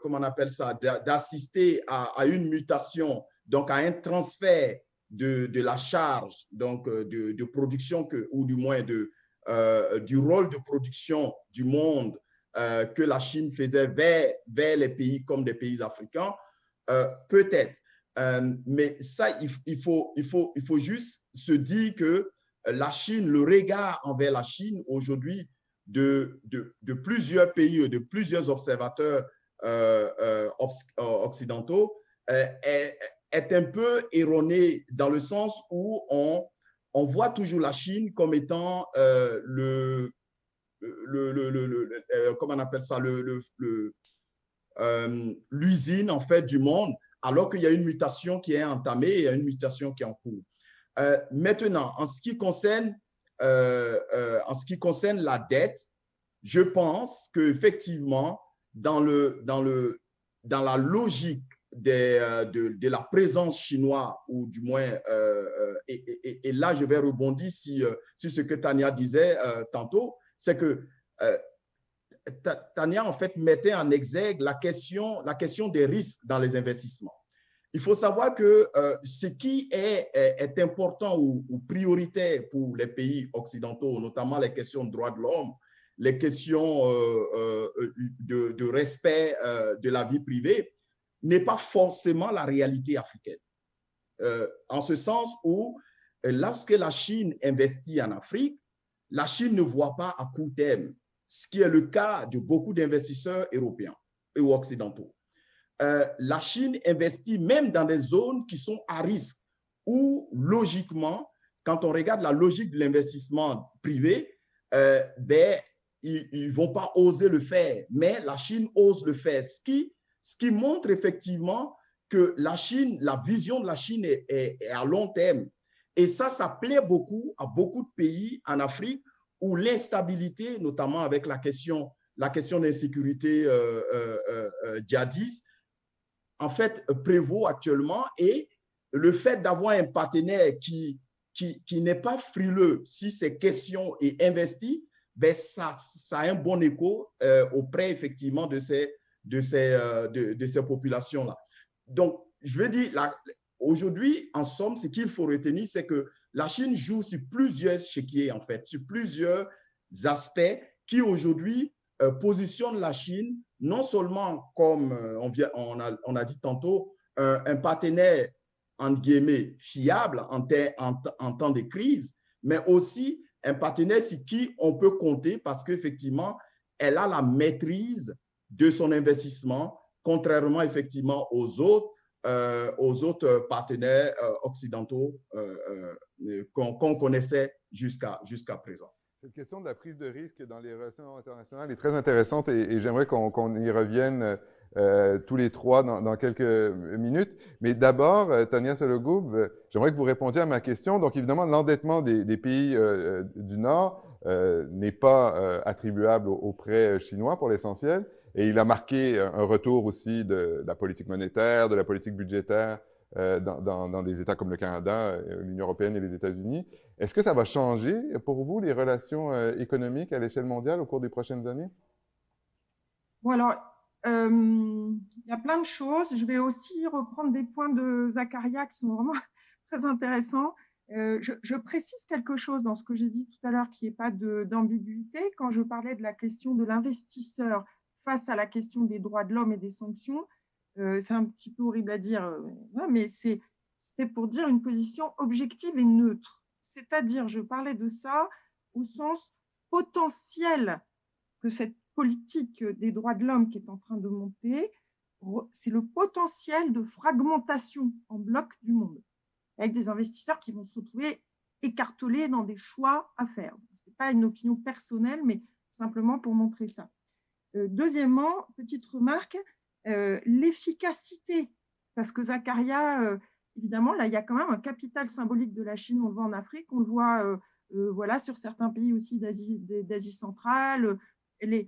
comment on appelle ça, d'assister à une mutation, donc à un transfert de la charge donc de production ou du moins du rôle de production du monde que la Chine faisait vers les pays comme des pays africains? Peut-être. Mais ça, il faut juste se dire que la Chine, le regard envers la Chine aujourd'hui de plusieurs pays, de plusieurs observateurs occidentaux est un peu erroné dans le sens où on voit toujours la Chine comme étant comment on appelle ça, l'usine en fait du monde, alors qu'il y a une mutation qui est entamée et il y a une mutation qui est en cours. Maintenant, en ce qui concerne la dette, je pense qu'effectivement, dans la logique de la présence chinoise, ou du moins, et là, je vais rebondir sur ce que Tania disait tantôt, c'est que Tania, en fait, mettait en exergue la question des risques dans les investissements. Il faut savoir que ce qui est important ou prioritaire pour les pays occidentaux, notamment les questions de droits de l'homme, les questions de respect de la vie privée, n'est pas forcément la réalité africaine. En ce sens où, lorsque la Chine investit en Afrique, la Chine ne voit pas à court terme, ce qui est le cas de beaucoup d'investisseurs européens et occidentaux. La Chine investit même dans des zones qui sont à risque, où logiquement, quand on regarde la logique de l'investissement privé, ils ne vont pas oser le faire, mais la Chine ose le faire, ce qui montre effectivement que la Chine, la vision de la Chine est à long terme. Et ça plaît beaucoup à beaucoup de pays en Afrique où l'instabilité, notamment avec la question d'insécurité djihadiste, en fait, prévaut actuellement. Et le fait d'avoir un partenaire qui n'est pas frileux si ces questions est investi, ben ça a un bon écho auprès, effectivement, de ces populations-là. Donc, je veux dire, aujourd'hui, en somme, ce qu'il faut retenir, c'est que la Chine joue sur plusieurs échiquiers, en fait, sur plusieurs aspects qui, aujourd'hui, positionnent la Chine non seulement comme, on a dit tantôt, un partenaire, entre guillemets, fiable en temps de crise, mais aussi un partenaire sur qui on peut compter parce qu'effectivement, elle a la maîtrise de son investissement, contrairement effectivement aux autres partenaires occidentaux qu'on connaissait jusqu'à présent. Cette question de la prise de risque dans les relations internationales est très intéressante et j'aimerais qu'on y revienne tous les trois dans quelques minutes. Mais d'abord, Tania Sologoub, j'aimerais que vous répondiez à ma question. Donc évidemment, l'endettement des pays du Nord n'est pas attribuable aux prêts chinois pour l'essentiel. Et il a marqué un retour aussi de la politique monétaire, de la politique budgétaire dans des États comme le Canada, l'Union européenne et les États-Unis. Est-ce que ça va changer pour vous les relations économiques à l'échelle mondiale au cours des prochaines années? Bon, alors, il y a plein de choses. Je vais aussi reprendre des points de Zakaria qui sont vraiment très intéressants. Je précise quelque chose dans ce que j'ai dit tout à l'heure, qu'il n'y ait pas d'ambiguïté. Quand je parlais de la question de l'investisseur face à la question des droits de l'homme et des sanctions, c'est un petit peu horrible à dire, mais c'était pour dire une position objective et neutre. C'est-à-dire, je parlais de ça au sens potentiel que cette politique des droits de l'homme qui est en train de monter, c'est le potentiel de fragmentation en bloc du monde, avec des investisseurs qui vont se retrouver écartelés dans des choix à faire. Ce n'est pas une opinion personnelle, mais simplement pour montrer ça. Deuxièmement, petite remarque, l'efficacité, parce que Zakaria, évidemment, là, il y a quand même un capital symbolique de la Chine, on le voit en Afrique, on le voit voilà, sur certains pays aussi d'Asie centrale. Le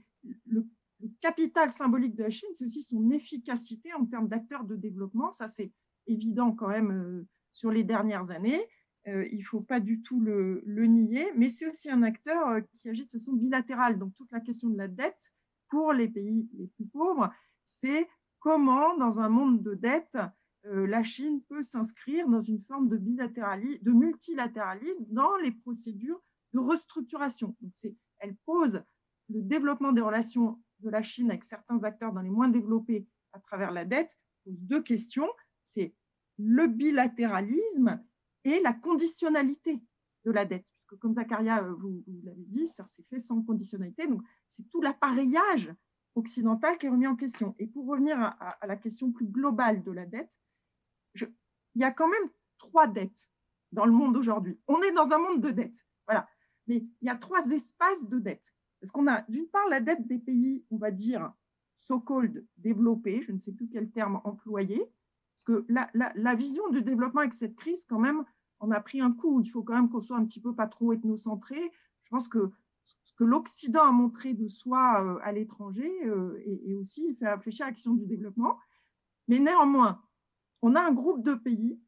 capital symbolique de la Chine, c'est aussi son efficacité en termes d'acteurs de développement. Ça, c'est évident quand même sur les dernières années. Il ne faut pas du tout le nier, mais c'est aussi un acteur qui agit de façon bilatérale. Donc, toute la question de la dette pour les pays les plus pauvres, c'est comment, dans un monde de dette, la Chine peut s'inscrire dans une forme de multilatéralisme dans les procédures de restructuration. Donc, elle pose le développement des relations de la Chine avec certains acteurs dans les moins développés à travers la dette pose deux questions. C'est le bilatéralisme et la conditionnalité de la dette. Puisque, comme Zakaria, vous l'avez dit, ça s'est fait sans conditionnalité. Donc, c'est tout l'appareillage occidental qui est remis en question. Et pour revenir à la question plus globale de la dette, il y a quand même 3 dettes dans le monde aujourd'hui. On est dans un monde de dettes, voilà. Mais il y a 3 espaces de dette. Parce qu'on a, d'une part, la dette des pays, on va dire, so-called développés, je ne sais plus quel terme employer, parce que la vision du développement avec cette crise, quand même, on a pris un coup. Il faut quand même qu'on soit un petit peu pas trop ethnocentré. Je pense que ce que l'Occident a montré de soi à l'étranger et aussi fait réfléchir à la question du développement. Mais néanmoins, on a un groupe de pays,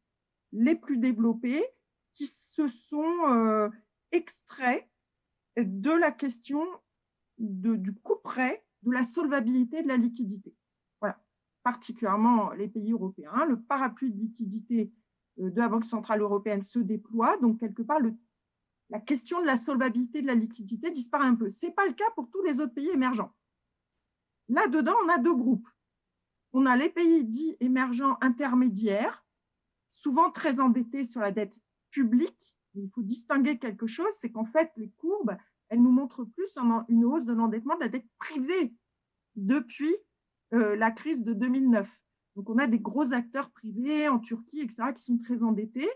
les plus développés, qui se sont extraits de la question du couperet, de la solvabilité, de la liquidité. Voilà. particulièrement les pays européens. Le parapluie de liquidité de la Banque centrale européenne se déploie. Donc, quelque part, la question de la solvabilité de la liquidité disparaît un peu. Ce n'est pas le cas pour tous les autres pays émergents. Là-dedans, on a deux groupes. On a les pays dits émergents intermédiaires, souvent très endettés sur la dette publique. Il faut distinguer quelque chose, c'est qu'en fait, les courbes, elles nous montrent plus une hausse de l'endettement de la dette privée depuis la crise de 2009. Donc, on a des gros acteurs privés en Turquie, etc., qui sont très endettés,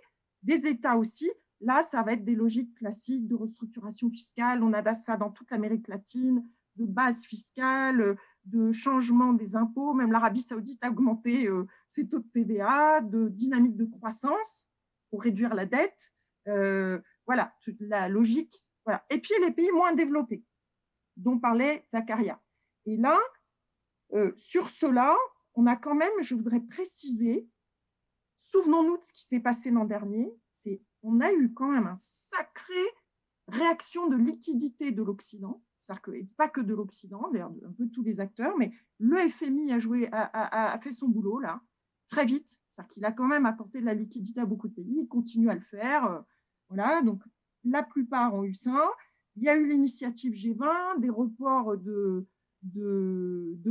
des États aussi. Là, ça va être des logiques classiques de restructuration fiscale. On a ça dans toute l'Amérique latine, de base fiscale, de changement des impôts. Même l'Arabie saoudite a augmenté ses taux de TVA, de dynamique de croissance pour réduire la dette. Voilà, la logique. Voilà. Et puis, les pays moins développés, dont parlait Zakaria. Et là, sur cela, on a quand même, je voudrais préciser, souvenons-nous de ce qui s'est passé l'an dernier, on a eu quand même un sacré réaction de liquidité de l'Occident, et pas que de l'Occident, d'ailleurs un peu tous les acteurs, mais le FMI a fait son boulot là, très vite, c'est-à-dire qu'il a quand même apporté de la liquidité à beaucoup de pays, il continue à le faire, voilà, donc la plupart ont eu ça. Il y a eu l'initiative G20, des reports de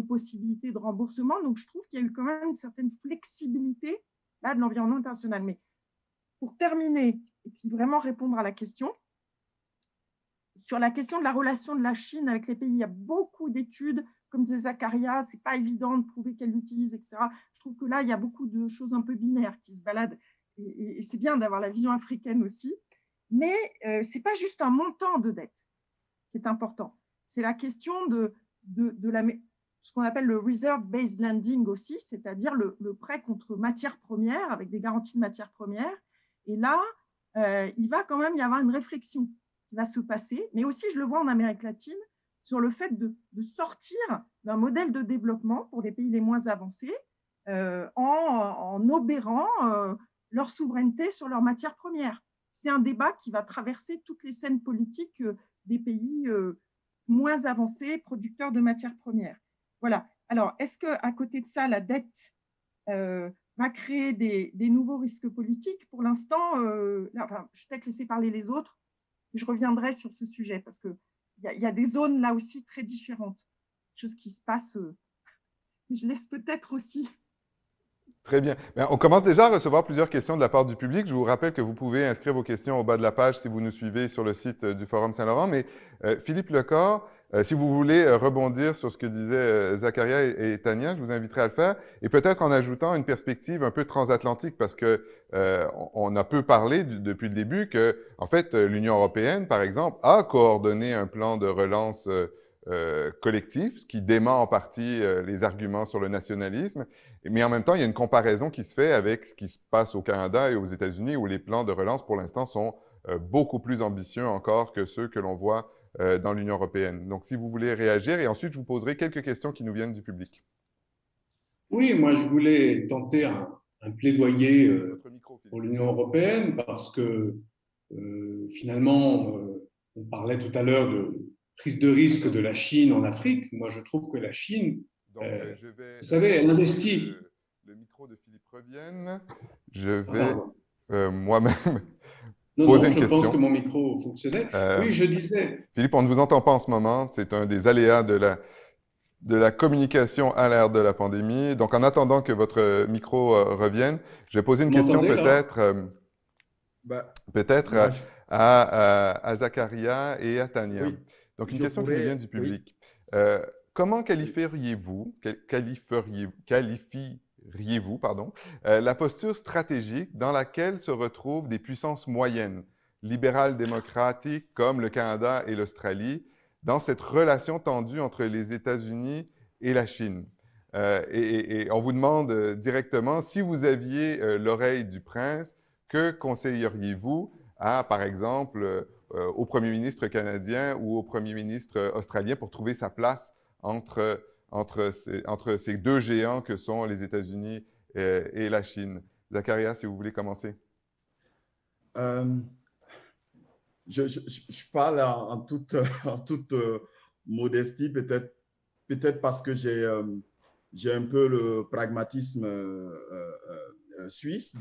possibilités de remboursement, donc je trouve qu'il y a eu quand même une certaine flexibilité là, de l'environnement international. Mais pour terminer, et puis vraiment répondre à la question, sur la question de la relation de la Chine avec les pays, il y a beaucoup d'études, comme disait Zakaria, ce n'est pas évident de prouver qu'elle l'utilise, etc. Je trouve que là, il y a beaucoup de choses un peu binaires qui se baladent, et c'est bien d'avoir la vision africaine aussi, mais ce n'est pas juste un montant de dette qui est important, c'est la question de ce qu'on appelle le reserve-based lending aussi, c'est-à-dire le prêt contre matières premières, avec des garanties de matières premières. Et là, il va quand même y avoir une réflexion qui va se passer, mais aussi, je le vois en Amérique latine, sur le fait de sortir d'un modèle de développement pour les pays les moins avancés en obérant leur souveraineté sur leurs matières premières. C'est un débat qui va traverser toutes les scènes politiques des pays moins avancés, producteurs de matières premières. Voilà. Alors, est-ce qu'à côté de ça, la dette va créer des nouveaux risques politiques? Pour l'instant, je vais peut-être laisser parler les autres, et je reviendrai sur ce sujet, parce qu'il y a des zones là aussi très différentes, choses qui se passent. Je laisse peut-être aussi. Très bien. Bien. On commence déjà à recevoir plusieurs questions de la part du public. Je vous rappelle que vous pouvez inscrire vos questions au bas de la page si vous nous suivez sur le site du Forum Saint-Laurent. Mais Philippe Lecor, si vous voulez rebondir sur ce que disaient Zakaria et Tania, je vous inviterai à le faire. Et peut-être en ajoutant une perspective un peu transatlantique, parce que on a peu parlé depuis le début que, en fait, l'Union européenne, par exemple, a coordonné un plan de relance collectif, ce qui dément en partie les arguments sur le nationalisme. Mais en même temps, il y a une comparaison qui se fait avec ce qui se passe au Canada et aux États-Unis, où les plans de relance, pour l'instant, sont beaucoup plus ambitieux encore que ceux que l'on voit dans l'Union européenne. Donc, si vous voulez réagir, et ensuite, je vous poserai quelques questions qui nous viennent du public. Oui, moi, je voulais tenter un plaidoyer pour l'Union européenne, parce que finalement, on parlait tout à l'heure de prise de risque de la Chine en Afrique. Moi, je trouve que la Chine, donc, je vais, vous savez, elle investit. Le micro de Philippe revienne. Je vais moi-même Non, poser non, une je question. pense que mon micro fonctionnait. Oui, je disais. Philippe, on ne vous entend pas en ce moment. C'est un des aléas de la communication à l'ère de la pandémie. Donc, en attendant que votre micro revienne, je vais poser une question peut-être à Zakaria et à Tania. Oui, donc, une question qui nous vient du public. Oui. Comment qualifieriez-vous la posture stratégique dans laquelle se retrouvent des puissances moyennes, libérales démocratiques comme le Canada et l'Australie, dans cette relation tendue entre les États-Unis et la Chine? Et on vous demande directement, si vous aviez l'oreille du prince, que conseilleriez-vous à, par exemple, au premier ministre canadien ou au premier ministre australien pour trouver sa place entre ces deux géants que sont les États-Unis et la Chine? Zakaria, si vous voulez commencer. Je parle en toute modestie, peut-être parce que j'ai j'ai un peu le pragmatisme suisse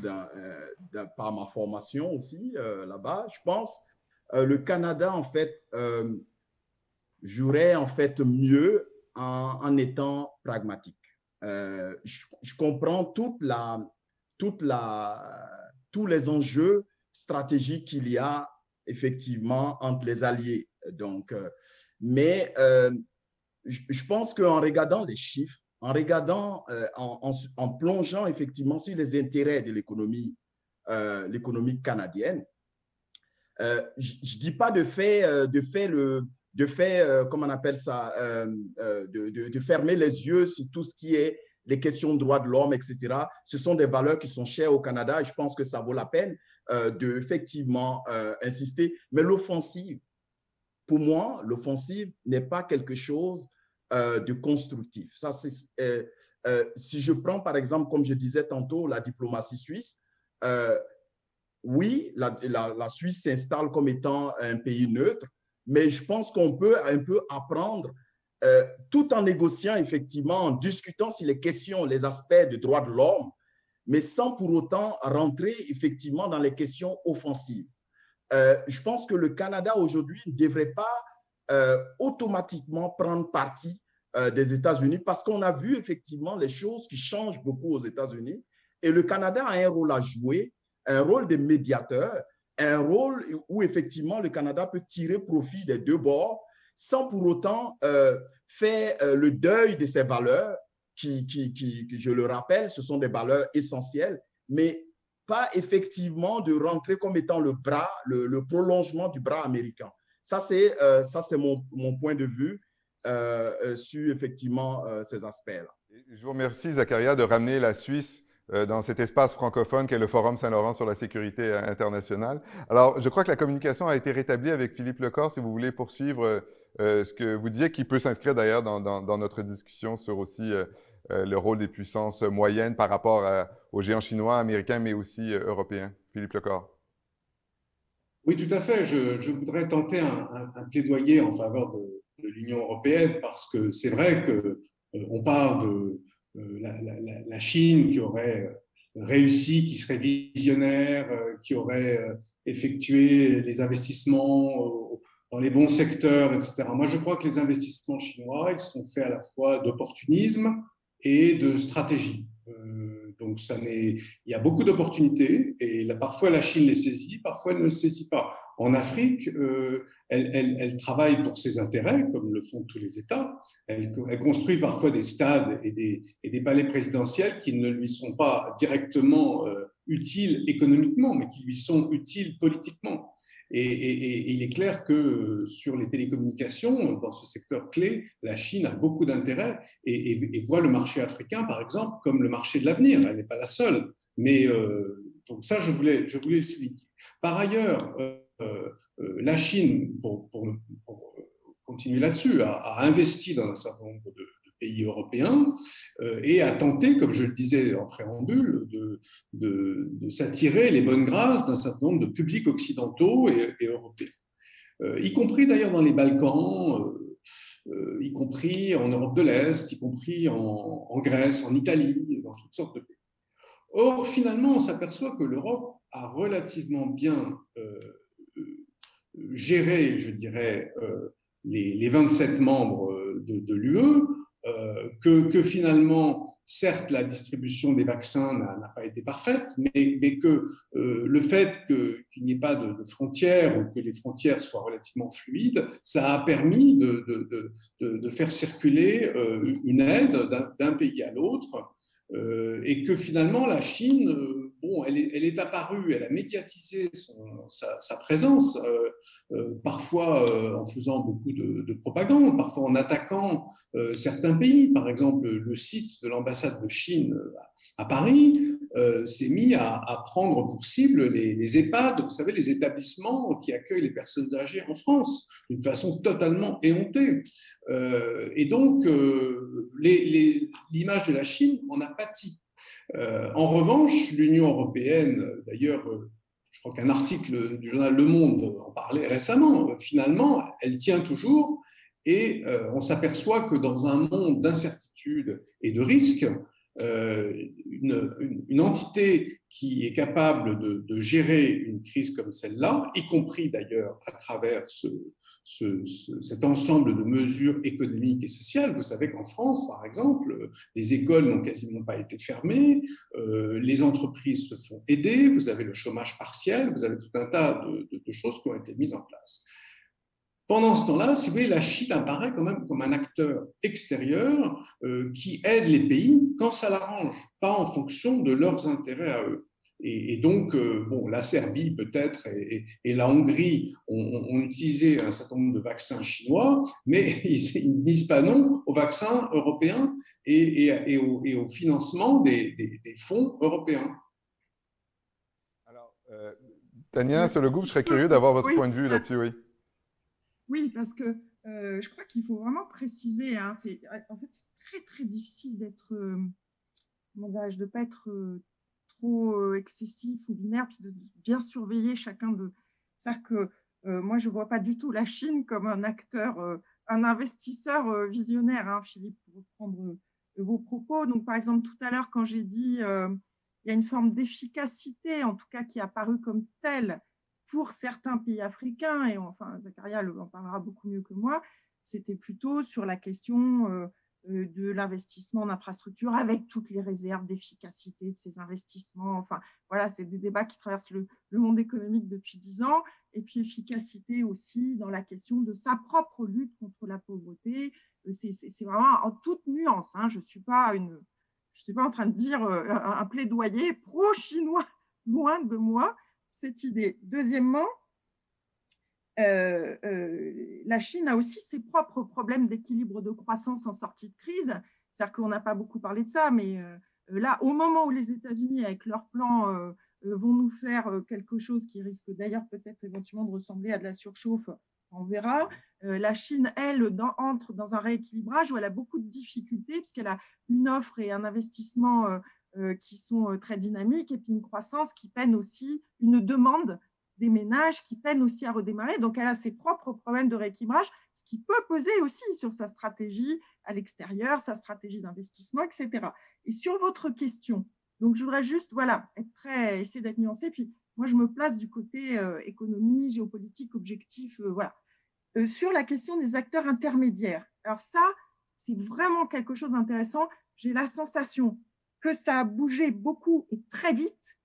par ma formation aussi là-bas. Je pense le Canada, en fait, jouerait en fait mieux en étant pragmatique. Je comprends tous les enjeux stratégiques qu'il y a effectivement entre les alliés. Donc, mais je pense qu'en regardant les chiffres, en regardant, en plongeant effectivement sur les intérêts de l'économie canadienne, je ne dis pas de comment on appelle ça, de fermer les yeux sur tout ce qui est les questions de droits de l'homme, etc. Ce sont des valeurs qui sont chères au Canada et je pense que ça vaut la peine de effectivement insister. Mais l'offensive, pour moi, l'offensive n'est pas quelque chose de constructif. Ça, si je prends par exemple, comme je disais tantôt, la diplomatie suisse, oui, la Suisse s'installe comme étant un pays neutre, mais je pense qu'on peut un peu apprendre tout en négociant effectivement, en discutant sur les questions, les aspects de droits de l'homme, mais sans pour autant rentrer effectivement dans les questions offensives. Je pense que le Canada aujourd'hui ne devrait pas automatiquement prendre parti des États-Unis parce qu'on a vu effectivement les choses qui changent beaucoup aux États-Unis et le Canada a un rôle à jouer, un rôle de médiateur, un rôle où effectivement le Canada peut tirer profit des deux bords sans pour autant faire le deuil de ses valeurs qui, je le rappelle, ce sont des valeurs essentielles, mais pas effectivement de rentrer comme étant le bras, le prolongement du bras américain. Ça, c'est mon point de vue sur effectivement ces aspects-là. Je vous remercie, Zakaria, de ramener la Suisse dans cet espace francophone qu'est le Forum Saint-Laurent sur la sécurité internationale. Alors, je crois que la communication a été rétablie avec Philippe Lecor, si vous voulez poursuivre ce que vous disiez, qui peut s'inscrire d'ailleurs dans notre discussion sur aussi le rôle des puissances moyennes par rapport aux géants chinois, américains, mais aussi européens. Philippe Lecor. Oui, tout à fait. Je voudrais tenter un plaidoyer en faveur de l'Union européenne parce que c'est vrai qu'on parle de la Chine qui aurait réussi, qui serait visionnaire, qui aurait effectué les investissements dans les bons secteurs, etc. Moi, je crois que les investissements chinois, ils sont faits à la fois d'opportunisme et de stratégie. Donc, il y a beaucoup d'opportunités et parfois la Chine les saisit, parfois elle ne les saisit pas. En Afrique, elle travaille pour ses intérêts, comme le font tous les États. Elle construit parfois des stades et des palais présidentiels qui ne lui sont pas directement utiles économiquement, mais qui lui sont utiles politiquement. Et il est clair que sur les télécommunications, dans ce secteur clé, la Chine a beaucoup d'intérêt et voit le marché africain, par exemple, comme le marché de l'avenir. Elle n'est pas la seule. Mais donc ça, je voulais le souligner. Par ailleurs, la Chine, pour continuer là-dessus, a investi dans un certain nombre de pays européens et a tenté, comme je le disais en préambule, de s'attirer les bonnes grâces d'un certain nombre de publics occidentaux et européens, y compris d'ailleurs dans les Balkans, y compris en Europe de l'Est, y compris en Grèce, en Italie, dans toutes sortes de pays. Or, finalement, on s'aperçoit que l'Europe a relativement bien géré, je dirais, les 27 membres de l'UE, que finalement, certes, la distribution des vaccins n'a pas été parfaite, mais que le fait qu'il n'y ait pas de frontières ou que les frontières soient relativement fluides, ça a permis de faire circuler une aide d'un pays à l'autre. Et que finalement la Chine, elle est apparue, elle a médiatisé sa présence, parfois en faisant beaucoup de propagande, parfois en attaquant certains pays. Par exemple, le site de l'ambassade de Chine à Paris s'est mis à prendre pour cible les EHPAD, vous savez, les établissements qui accueillent les personnes âgées en France, d'une façon totalement éhontée. Et donc, l'image de la Chine en a pâti. En revanche, l'Union européenne, d'ailleurs, je crois qu'un article du journal Le Monde en parlait récemment, finalement, elle tient toujours Et on s'aperçoit que dans un monde d'incertitude et de risques, une entité qui est capable de gérer une crise comme celle-là, y compris d'ailleurs à travers cet ensemble de mesures économiques et sociales. Vous savez qu'en France, par exemple, les écoles n'ont quasiment pas été fermées, les entreprises se font aider, vous avez le chômage partiel, vous avez tout un tas de choses qui ont été mises en place. Pendant ce temps-là, si vous voulez, la Chine apparaît quand même comme un acteur extérieur qui aide les pays quand ça l'arrange, pas en fonction de leurs intérêts à eux. Et donc, bon, la Serbie peut-être et la Hongrie ont utilisé un certain nombre de vaccins chinois, mais ils ne disent pas non aux vaccins européens et au financement des fonds européens. Alors, Tania Sollogoub, je serais curieux d'avoir votre point de vue là-dessus, oui. Oui, parce que je crois qu'il faut vraiment préciser, hein, en fait, c'est très, très difficile d'être, comment dirais-je, de ne pas être trop excessif ou binaire, puis de bien surveiller chacun de... C'est-à-dire que moi, je ne vois pas du tout la Chine comme un acteur, un investisseur visionnaire, hein, Philippe, pour reprendre vos propos. Donc, par exemple, tout à l'heure, quand j'ai dit il y a une forme d'efficacité, en tout cas, qui est apparue comme telle pour certains pays africains, et enfin, Zakaria en parlera beaucoup mieux que moi, c'était plutôt sur la question de l'investissement en infrastructure avec toutes les réserves d'efficacité de ces investissements. Enfin, voilà, c'est des débats qui traversent le monde économique depuis 10 ans. Et puis, efficacité aussi dans la question de sa propre lutte contre la pauvreté. C'est vraiment en toute nuance, hein. Je ne suis pas en train de dire un plaidoyer pro-chinois, loin de moi, cette idée. Deuxièmement, la Chine a aussi ses propres problèmes d'équilibre de croissance en sortie de crise. C'est-à-dire qu'on n'a pas beaucoup parlé de ça, mais là, au moment où les États-Unis, avec leur plan, vont nous faire quelque chose qui risque d'ailleurs peut-être éventuellement de ressembler à de la surchauffe, on verra. La Chine, elle, entre dans un rééquilibrage où elle a beaucoup de difficultés, puisqu'elle a une offre et un investissement qui sont très dynamiques, et puis une croissance qui peine aussi, une demande des ménages qui peinent aussi à redémarrer. Donc, elle a ses propres problèmes de rééquilibrage, ce qui peut peser aussi sur sa stratégie à l'extérieur, sa stratégie d'investissement, etc. Et sur votre question, donc je voudrais juste essayer d'être nuancée. Puis, moi, je me place du côté économie, géopolitique, objectif. Sur la question des acteurs intermédiaires. Alors ça, c'est vraiment quelque chose d'intéressant. J'ai la sensation que ça a bougé beaucoup et très vite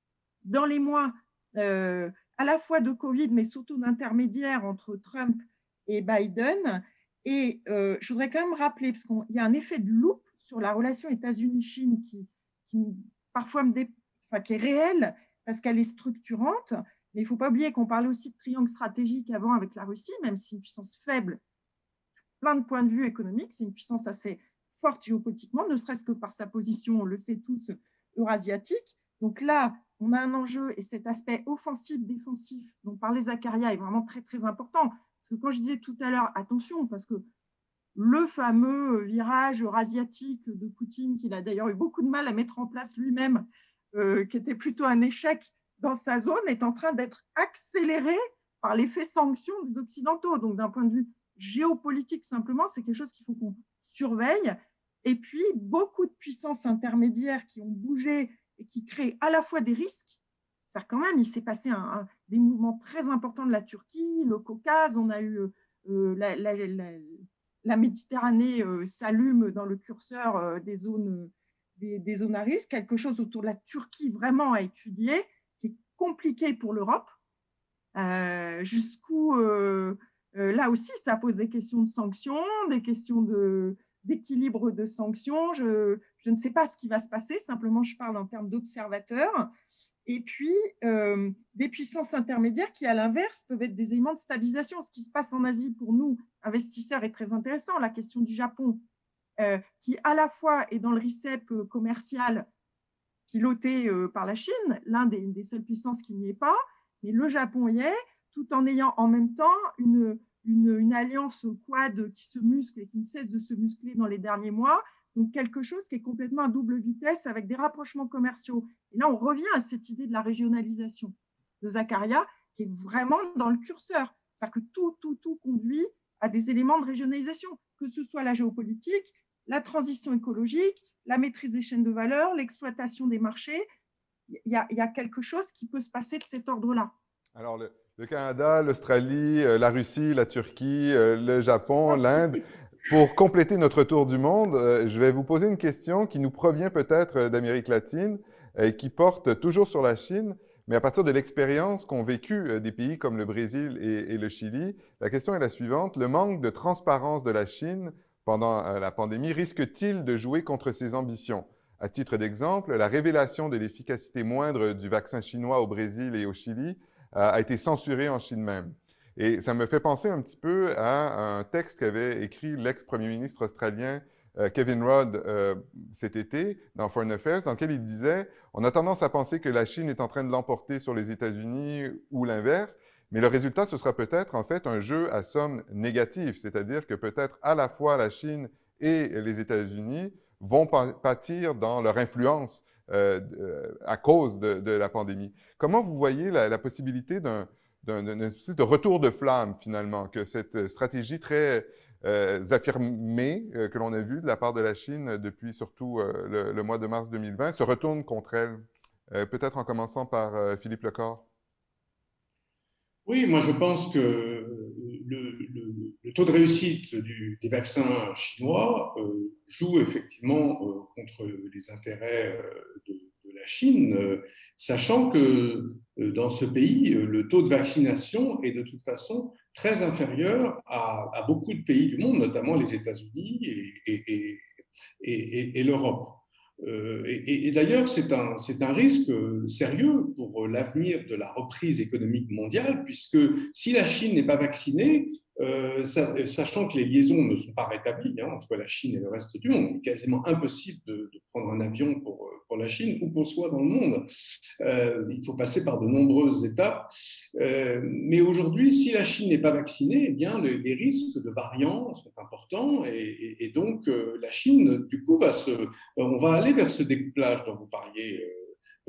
dans les mois à la fois de Covid, mais surtout d'intermédiaires entre Trump et Biden. Et je voudrais quand même rappeler, parce qu'il y a un effet de loupe sur la relation États-Unis-Chine qui parfois qui est réelle parce qu'elle est structurante. Mais il ne faut pas oublier qu'on parlait aussi de triangle stratégique avant avec la Russie, même si c'est une puissance faible, plein de points de vue économiques, c'est une puissance assez forte géopolitiquement, ne serait-ce que par sa position, on le sait tous, eurasiatique. Donc là, on a un enjeu et cet aspect offensif-défensif dont parlait Zakaria est vraiment très, très important. Parce que quand je disais tout à l'heure, attention, parce que le fameux virage eurasiatique de Poutine, qu'il a d'ailleurs eu beaucoup de mal à mettre en place lui-même, qui était plutôt un échec dans sa zone, est en train d'être accéléré par l'effet sanction des Occidentaux. Donc, d'un point de vue géopolitique, simplement, c'est quelque chose qu'il faut qu'on surveille. Et puis, beaucoup de puissances intermédiaires qui ont bougé et qui créent à la fois des risques. C'est-à-dire quand même, il s'est passé des mouvements très importants de la Turquie, le Caucase, on a eu la Méditerranée s'allume dans le curseur des zones à risque, quelque chose autour de la Turquie vraiment à étudier, qui est compliqué pour l'Europe. Jusqu'où, là aussi, ça pose des questions de sanctions, des questions d'équilibre de sanctions. Je ne sais pas ce qui va se passer, simplement je parle en termes d'observateurs. Et puis, des puissances intermédiaires qui, à l'inverse, peuvent être des éléments de stabilisation. Ce qui se passe en Asie, pour nous, investisseurs, est très intéressant. La question du Japon, qui à la fois est dans le RICEP commercial piloté par la Chine, l'un des seules puissances qui n'y est pas, mais le Japon y est, tout en ayant en même temps une alliance quad qui se muscle et qui ne cesse de se muscler dans les derniers mois. Donc, quelque chose qui est complètement à double vitesse avec des rapprochements commerciaux. Et là, on revient à cette idée de la régionalisation de Zakaria qui est vraiment dans le curseur. C'est-à-dire que tout conduit à des éléments de régionalisation, que ce soit la géopolitique, la transition écologique, la maîtrise des chaînes de valeur, l'exploitation des marchés. Il y a quelque chose qui peut se passer de cet ordre-là. Alors, le Canada, l'Australie, la Russie, la Turquie, le Japon, l'Inde. Pour compléter notre tour du monde, je vais vous poser une question qui nous provient peut-être d'Amérique latine et qui porte toujours sur la Chine, mais à partir de l'expérience qu'ont vécu des pays comme le Brésil et le Chili. La question est la suivante. Le manque de transparence de la Chine pendant la pandémie risque-t-il de jouer contre ses ambitions? À titre d'exemple, la révélation de l'efficacité moindre du vaccin chinois au Brésil et au Chili a été censurée en Chine même. Et ça me fait penser un petit peu à un texte qu'avait écrit l'ex-premier ministre australien Kevin Rudd cet été dans Foreign Affairs, dans lequel il disait « On a tendance à penser que la Chine est en train de l'emporter sur les États-Unis ou l'inverse, mais le résultat, ce sera peut-être en fait un jeu à somme négative, c'est-à-dire que peut-être à la fois la Chine et les États-Unis vont pâtir dans leur influence à cause de la pandémie. » Comment vous voyez la possibilité d'un espèce de retour de flamme, finalement, que cette stratégie très affirmée que l'on a vue de la part de la Chine depuis surtout le mois de mars 2020 se retourne contre elle? Peut-être en commençant par Philippe Lecor. Oui, moi je pense que le taux de réussite des vaccins chinois joue effectivement contre les intérêts de la Chine, sachant que dans ce pays, le taux de vaccination est de toute façon très inférieur à beaucoup de pays du monde, notamment les États-Unis et l'Europe. Et d'ailleurs, c'est un risque sérieux pour l'avenir de la reprise économique mondiale, puisque si la Chine n'est pas vaccinée, sachant que les liaisons ne sont pas rétablies entre la Chine et le reste du monde, il est quasiment impossible de prendre un avion pour la Chine ou pour soi dans le monde. Il faut passer par de nombreuses étapes. Mais aujourd'hui, si la Chine n'est pas vaccinée, eh bien, les risques de variants sont importants et donc la Chine, du coup, on va aller vers ce découplage dont vous parliez,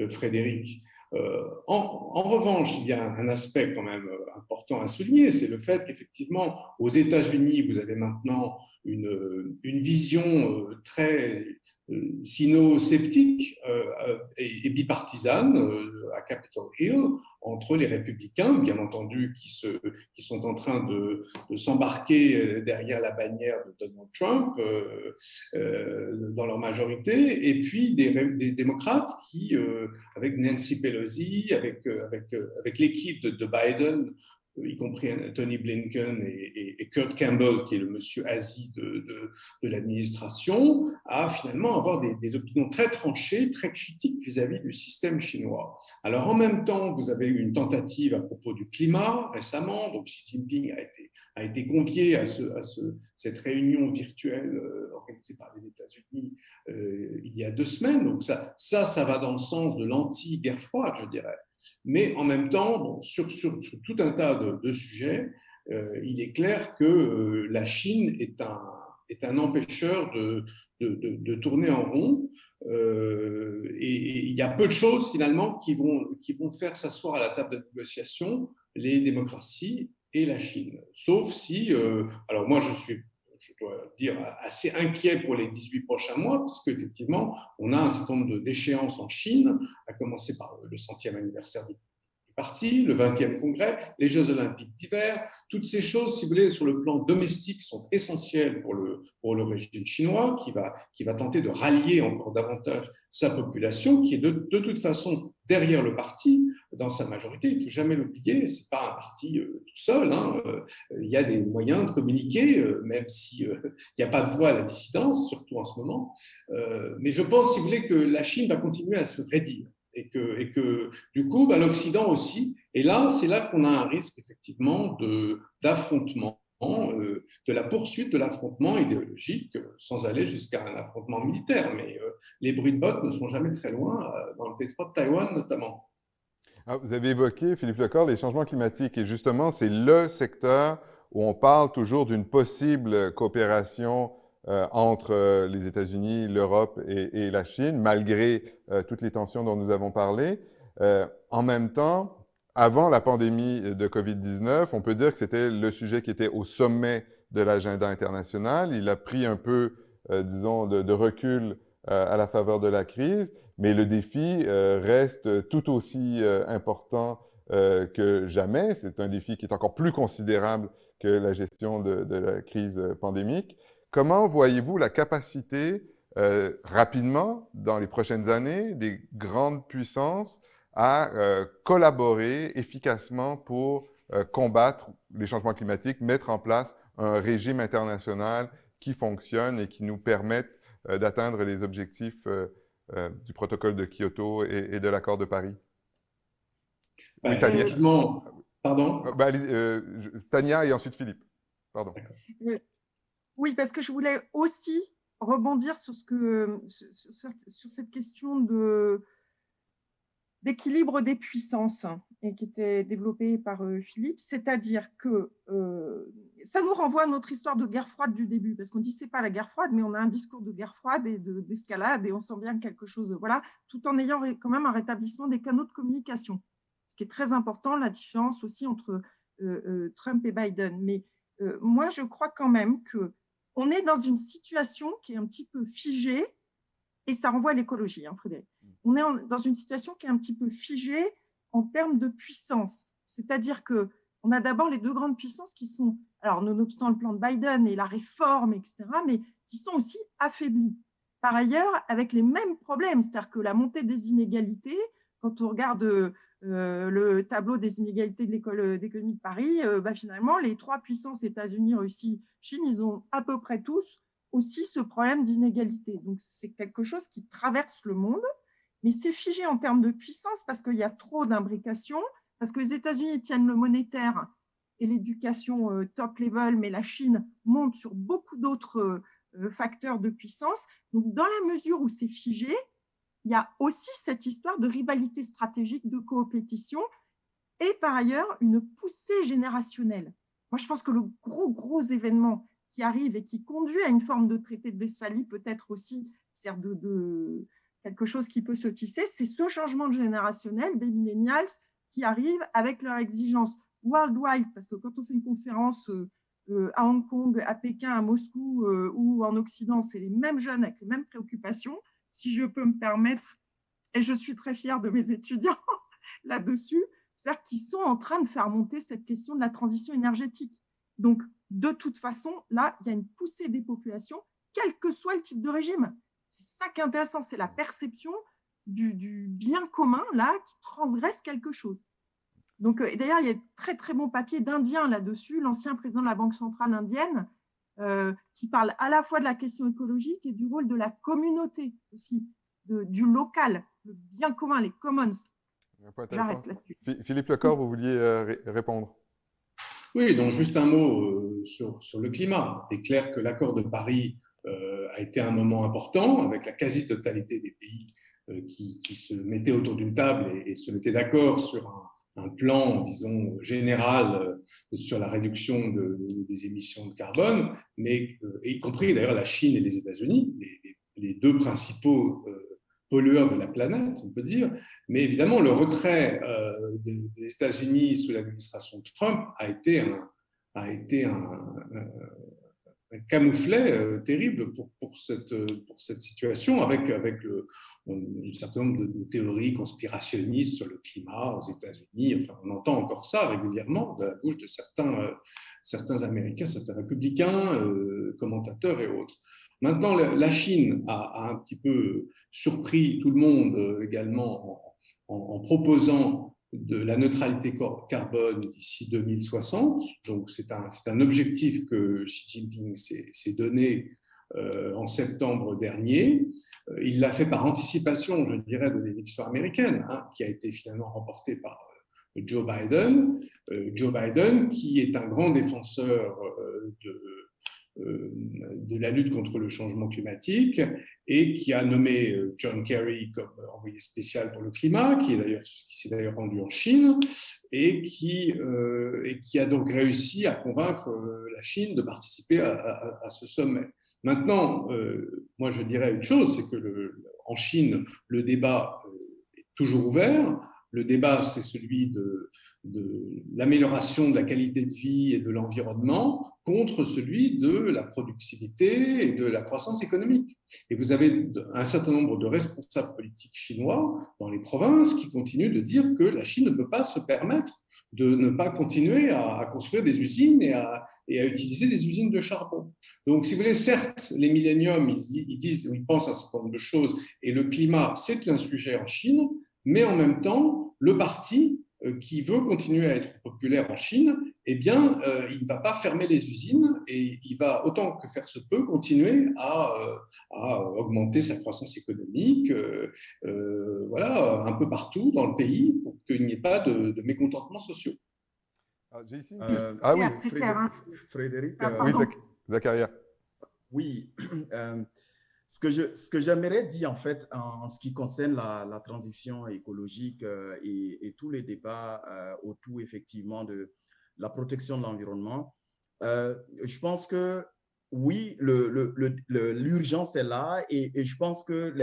Frédéric. En revanche, il y a un aspect quand même important à souligner, c'est le fait qu'effectivement, aux États-Unis, vous avez maintenant une vision très sino-sceptique et bipartisane à Capitol Hill entre les républicains, bien entendu, qui sont en train de s'embarquer derrière la bannière de Donald Trump dans leur majorité, et puis des démocrates qui, avec Nancy Pelosi, avec l'équipe de Biden, y compris Tony Blinken et Kurt Campbell, qui est le monsieur Asie de l'administration, à finalement avoir des opinions très tranchées, très critiques vis-à-vis du système chinois. Alors en même temps, vous avez eu une tentative à propos du climat récemment, donc Xi Jinping a été convié à cette réunion virtuelle organisée par les États-Unis il y a 2 semaines, donc ça va dans le sens de l'anti-guerre froide, je dirais. Mais en même temps, bon, sur tout un tas de sujets, il est clair que la Chine est un empêcheur de tourner en rond. Et il y a peu de choses finalement qui vont faire s'asseoir à la table de négociation les démocraties et la Chine. Sauf si, alors moi je dois dire, assez inquiet pour les 18 prochains mois, parce qu'effectivement, on a un certain nombre d'échéances en Chine, à commencer par le 100e anniversaire du parti, le 20e congrès, les Jeux olympiques d'hiver. Toutes ces choses, si vous voulez, sur le plan domestique, sont essentielles pour le régime chinois, qui va tenter de rallier encore davantage sa population, qui est de toute façon derrière le parti, dans sa majorité. Il ne faut jamais l'oublier, ce n'est pas un parti tout seul. Il y a des moyens de communiquer, même s'il n'y a pas de voix à la dissidence, surtout en ce moment. Mais je pense, si vous voulez, que la Chine va continuer à se raidir. Et que du coup, l'Occident aussi. Et là, c'est là qu'on a un risque, effectivement, d'affrontement, de la poursuite de l'affrontement idéologique, sans aller jusqu'à un affrontement militaire. Mais les bruits de bottes ne sont jamais très loin, dans le détroit de Taïwan notamment. Ah, vous avez évoqué, Philippe Lecor, les changements climatiques. Et justement, c'est le secteur où on parle toujours d'une possible coopération entre les États-Unis, l'Europe et la Chine, malgré toutes les tensions dont nous avons parlé. En même temps, avant la pandémie de COVID-19, on peut dire que c'était le sujet qui était au sommet de l'agenda international. Il a pris un peu, disons, de recul à la faveur de la crise, mais le défi reste tout aussi important que jamais. C'est un défi qui est encore plus considérable que la gestion de la crise pandémique. Comment voyez-vous la capacité rapidement, dans les prochaines années, des grandes puissances à collaborer efficacement pour combattre les changements climatiques, mettre en place un régime international qui fonctionne et qui nous permette d'atteindre les objectifs du protocole de Kyoto et de l'accord de Paris? Oui, Tania. Effectivement, pardon. Tania et ensuite Philippe. Pardon. Oui, parce que je voulais aussi rebondir sur cette question d'équilibre des puissances et qui était développée par Philippe, c'est-à-dire que ça nous renvoie à notre histoire de guerre froide du début, parce qu'on dit c'est pas la guerre froide, mais on a un discours de guerre froide et d'escalade, et on sent bien quelque chose de voilà, tout en ayant quand même un rétablissement des canaux de communication, ce qui est très important, la différence aussi entre Trump et Biden. Mais moi, je crois quand même que on est dans une situation qui est un petit peu figée, et ça renvoie à l'écologie, hein, Frédéric. On est dans une situation qui est un petit peu figée en termes de puissance. C'est-à-dire qu'on a d'abord les deux grandes puissances qui sont, alors nonobstant le plan de Biden et la réforme, etc., mais qui sont aussi affaiblies. Par ailleurs, avec les mêmes problèmes, c'est-à-dire que la montée des inégalités, quand on regarde le tableau des inégalités de l'école d'économie de Paris, finalement, les trois puissances, États-Unis, Russie, Chine, ils ont à peu près tous aussi ce problème d'inégalité. Donc, c'est quelque chose qui traverse le monde, mais c'est figé en termes de puissance parce qu'il y a trop d'imbrication, parce que les États-Unis tiennent le monétaire et l'éducation top level, mais la Chine monte sur beaucoup d'autres facteurs de puissance. Donc, dans la mesure où c'est figé, il y a aussi cette histoire de rivalité stratégique, de coopétition, et par ailleurs, une poussée générationnelle. Moi, je pense que le gros événement qui arrive et qui conduit à une forme de traité de Westphalie, peut-être aussi sert de quelque chose qui peut se tisser, c'est ce changement générationnel des millennials qui arrivent avec leurs exigences worldwide, parce que quand on fait une conférence à Hong Kong, à Pékin, à Moscou ou en Occident, c'est les mêmes jeunes avec les mêmes préoccupations. Si je peux me permettre, et je suis très fière de mes étudiants là-dessus, c'est-à-dire qu'ils sont en train de faire monter cette question de la transition énergétique. Donc, de toute façon, là, il y a une poussée des populations, quel que soit le type de régime. C'est ça qui est intéressant, c'est la perception du bien commun, là, qui transgresse quelque chose. Donc, et d'ailleurs, il y a un très, très bon papier d'Indien là-dessus, l'ancien président de la Banque centrale indienne, qui parle à la fois de la question écologique et du rôle de la communauté aussi, du local, le bien commun, les commons. J'arrête là-dessus. Philippe Lecor, vous vouliez répondre? Oui, donc juste un mot sur le climat. Il est clair que l'accord de Paris a été un moment important, avec la quasi-totalité des pays qui se mettaient autour d'une table et se mettaient d'accord sur un plan, disons, général sur la réduction des émissions de carbone, mais y compris d'ailleurs la Chine et les États-Unis, les deux principaux pollueurs de la planète, on peut dire. Mais évidemment, le retrait des États-Unis sous l'administration de Trump a été un camouflet terrible pour cette situation, avec un certain nombre de théories conspirationnistes sur le climat aux États-Unis. Enfin, on entend encore ça régulièrement de la bouche de certains Américains, certains républicains, commentateurs et autres. Maintenant, la Chine a un petit peu surpris tout le monde également en proposant de la neutralité carbone d'ici 2060. Donc, c'est un objectif que Xi Jinping s'est donné en septembre dernier. Il l'a fait par anticipation, je dirais, de l'élection américaine, qui a été finalement remportée par Joe Biden. Joe Biden, qui est un grand défenseur de la lutte contre le changement climatique et qui a nommé John Kerry comme envoyé spécial pour le climat, qui s'est d'ailleurs rendu en Chine et qui a donc réussi à convaincre la Chine de participer à ce sommet. Maintenant, moi je dirais une chose, c'est que en Chine, le débat est toujours ouvert. Le débat, c'est celui l'amélioration de la qualité de vie et de l'environnement contre celui de la productivité et de la croissance économique. Et vous avez un certain nombre de responsables politiques chinois dans les provinces qui continuent de dire que la Chine ne peut pas se permettre de ne pas continuer à construire des usines et à utiliser des usines de charbon. Donc, si vous voulez, certes, les milléniums, ils pensent à un certain nombre de choses, et le climat, c'est un sujet en Chine, mais en même temps, le parti qui veut continuer à être populaire en Chine, eh bien, il ne va pas fermer les usines et il va, autant que faire se peut, continuer à augmenter sa croissance économique, voilà, un peu partout dans le pays pour qu'il n'y ait pas de mécontentements sociaux. J'ai ici une question. Ah oui, c'est clair. Hein. Frédéric. Oui, Zacharia. Oui. Ce que j'aimerais dire, en fait, en ce qui concerne la transition écologique et tous les débats autour, effectivement, de la protection de l'environnement, je pense que, oui, l'urgence est là et je pense que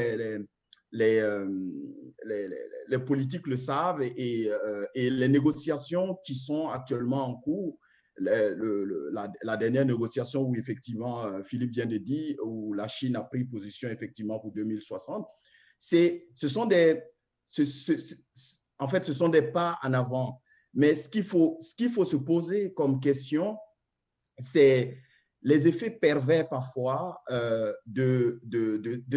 les politiques le savent et les négociations qui sont actuellement en cours, la dernière négociation où effectivement Philippe vient de dire, où la Chine a pris position effectivement pour 2060, ce sont des pas en avant. Mais ce qu'il faut se poser comme question, c'est les effets pervers parfois de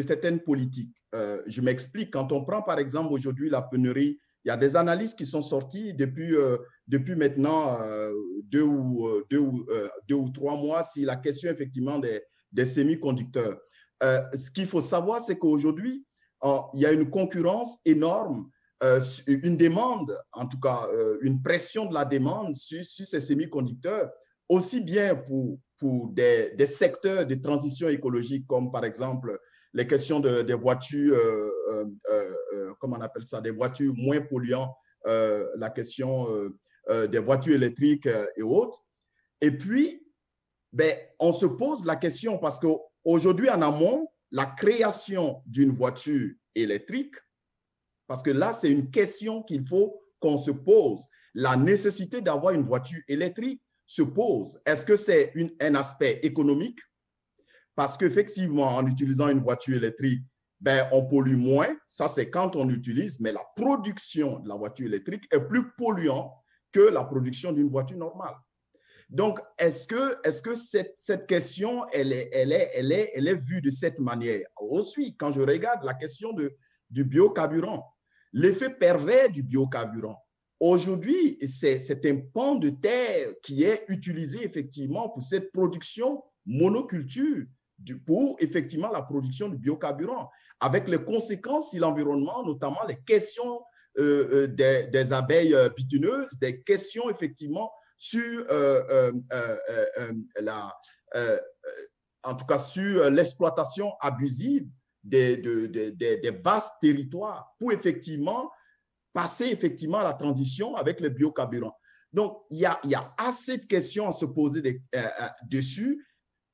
certaines politiques. Je m'explique. Quand on prend par exemple aujourd'hui la pénurie, il y a des analyses qui sont sorties depuis maintenant 2 ou 3 mois sur la question effectivement des semi-conducteurs. Ce qu'il faut savoir, c'est qu'aujourd'hui, il y a une concurrence énorme, une demande, en tout cas une pression de la demande sur ces semi-conducteurs, aussi bien pour des secteurs de transition écologique comme par exemple les questions des voitures, comment on appelle ça, des voitures moins polluantes, la question des voitures électriques et autres. Et puis, on se pose la question parce qu'aujourd'hui, en amont, la création d'une voiture électrique, parce que là, c'est une question qu'il faut qu'on se pose. La nécessité d'avoir une voiture électrique se pose. Est-ce que c'est un aspect économique? Parce qu'effectivement, en utilisant une voiture électrique, on pollue moins. Ça, c'est quand on utilise, mais la production de la voiture électrique est plus polluante que la production d'une voiture normale. Donc, est-ce que cette question, elle est vue de cette manière? Ensuite, quand je regarde la question du biocarburant, l'effet pervers du biocarburant, aujourd'hui, c'est un pan de terre qui est utilisé effectivement pour cette production monoculture, pour effectivement la production du biocarburant, avec les conséquences sur l'environnement, notamment les questions des abeilles pitonneuses, des questions effectivement sur en tout cas sur l'exploitation abusive des vastes territoires pour effectivement passer effectivement à la transition avec les biocarburants. Donc, il y a assez de questions à se poser dessus.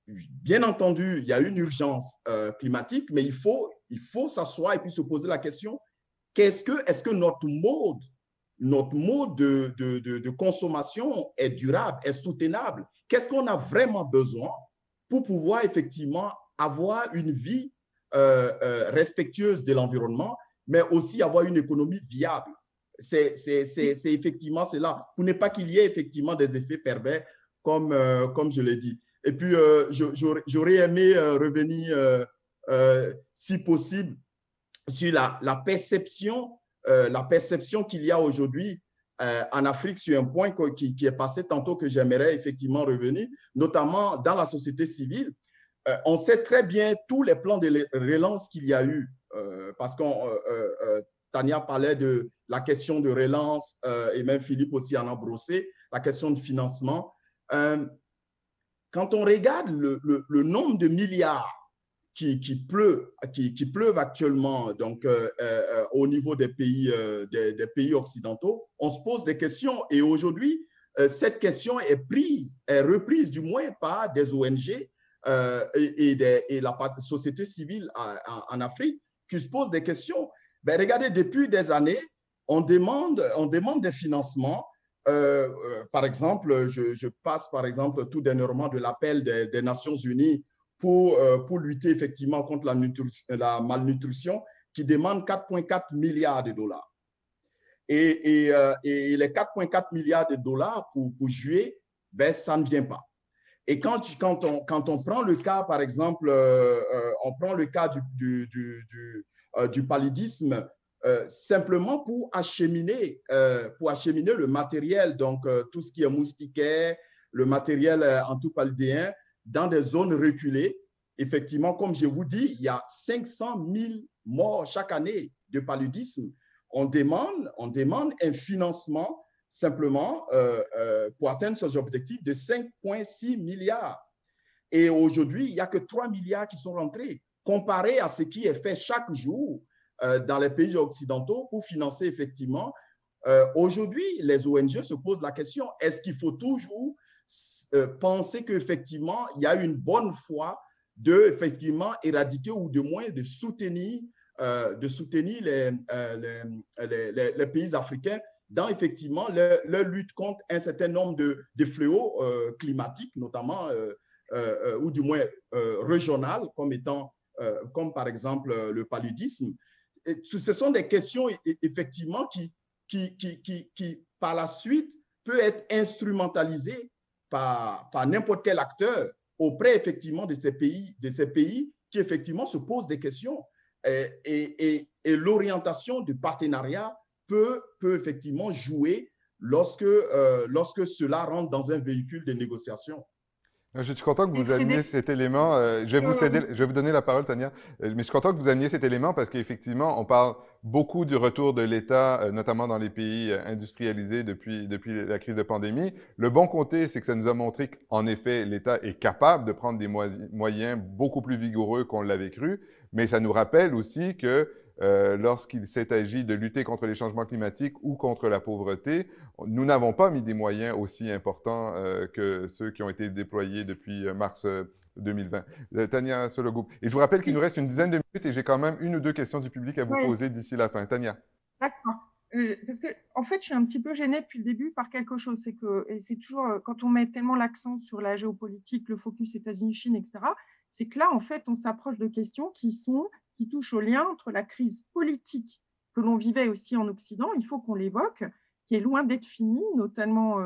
Bien entendu, il y a une urgence climatique, mais il faut s'asseoir et puis se poser la question, est-ce que notre mode de consommation est durable, est soutenable? Qu'est-ce qu'on a vraiment besoin pour pouvoir effectivement avoir une vie respectueuse de l'environnement, mais aussi avoir une économie viable? C'est effectivement cela, pour ne pas qu'il y ait effectivement des effets pervers, comme je l'ai dit. Et puis, j'aurais aimé revenir, si possible, sur la perception qu'il y a aujourd'hui en Afrique sur un point qui est passé tantôt que j'aimerais effectivement revenir, notamment dans la société civile. On sait très bien tous les plans de relance qu'il y a eu, parce que Tania parlait de la question de relance, et même Philippe aussi en a brossé, la question de financement. Quand on regarde le nombre de milliards qui pleuvent actuellement donc, au niveau des pays occidentaux, on se pose des questions. Et aujourd'hui, cette question est reprise du moins par des ONG et la société civile en Afrique qui se posent des questions. Regardez, depuis des années, on demande des financements, par exemple, je passe par exemple tout dernièrement de l'appel des Nations Unies pour lutter effectivement contre la malnutrition qui demande 4,4 milliards de dollars. Et les 4,4 milliards de dollars pour juillet, ben, ça ne vient pas. Et quand on prend le cas, par exemple, on prend le cas du paludisme, simplement pour acheminer le matériel, donc tout ce qui est moustiquaire, le matériel antipaludéen, dans des zones reculées. Effectivement, comme je vous dis, il y a 500 000 morts chaque année de paludisme. On demande un financement simplement pour atteindre ces objectifs de 5,6 milliards. Et aujourd'hui, il n'y a que 3 milliards qui sont rentrés, comparé à ce qui est fait chaque jour dans les pays occidentaux pour financer effectivement. Aujourd'hui, les ONG se posent la question, est-ce qu'il faut toujours penser qu'effectivement, il y a une bonne foi de effectivement éradiquer ou de moins de soutenir les pays africains dans effectivement leur lutte contre un certain nombre de fléaux climatiques, notamment, ou du moins régional, comme par exemple le paludisme. Et ce sont des questions effectivement qui par la suite peut être instrumentalisées par n'importe quel acteur auprès effectivement de ces pays qui effectivement se posent des questions. Et l'orientation du partenariat peut effectivement jouer lorsque cela rentre dans un véhicule de négociation. Je suis content que vous ameniez cet élément. Je vais vous donner la parole, Tania. Mais je suis content que vous ameniez cet élément parce qu'effectivement, on parle beaucoup du retour de l'État, notamment dans les pays industrialisés depuis la crise de pandémie. Le bon côté, c'est que ça nous a montré qu'en effet, l'État est capable de prendre des moyens beaucoup plus vigoureux qu'on l'avait cru. Mais ça nous rappelle aussi que lorsqu'il s'est agi de lutter contre les changements climatiques ou contre la pauvreté, nous n'avons pas mis des moyens aussi importants que ceux qui ont été déployés depuis mars 2020. Tania Sologub. Et je vous rappelle qu'il nous reste une dizaine de minutes et j'ai quand même une ou deux questions du public à vous poser d'ici la fin. Tania. D'accord. Parce que, en fait, je suis un petit peu gênée depuis le début par quelque chose. C'est que, et c'est toujours, quand on met tellement l'accent sur la géopolitique, le focus États-Unis-Chine, etc., c'est que là, en fait, on s'approche de questions qui touchent au lien entre la crise politique que l'on vivait aussi en Occident, il faut qu'on l'évoque, qui est loin d'être finie, notamment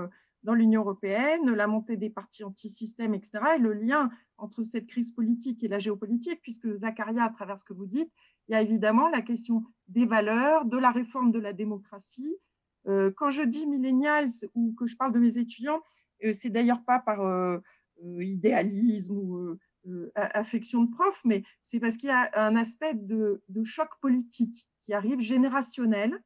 dans l'Union européenne, la montée des partis anti-système, etc., et le lien entre cette crise politique et la géopolitique, puisque Zakaria, à travers ce que vous dites, il y a évidemment la question des valeurs, de la réforme de la démocratie. Quand je dis millennials ou que je parle de mes étudiants, c'est d'ailleurs pas par idéalisme ou affection de prof, mais c'est parce qu'il y a un aspect de choc politique qui arrive générationnel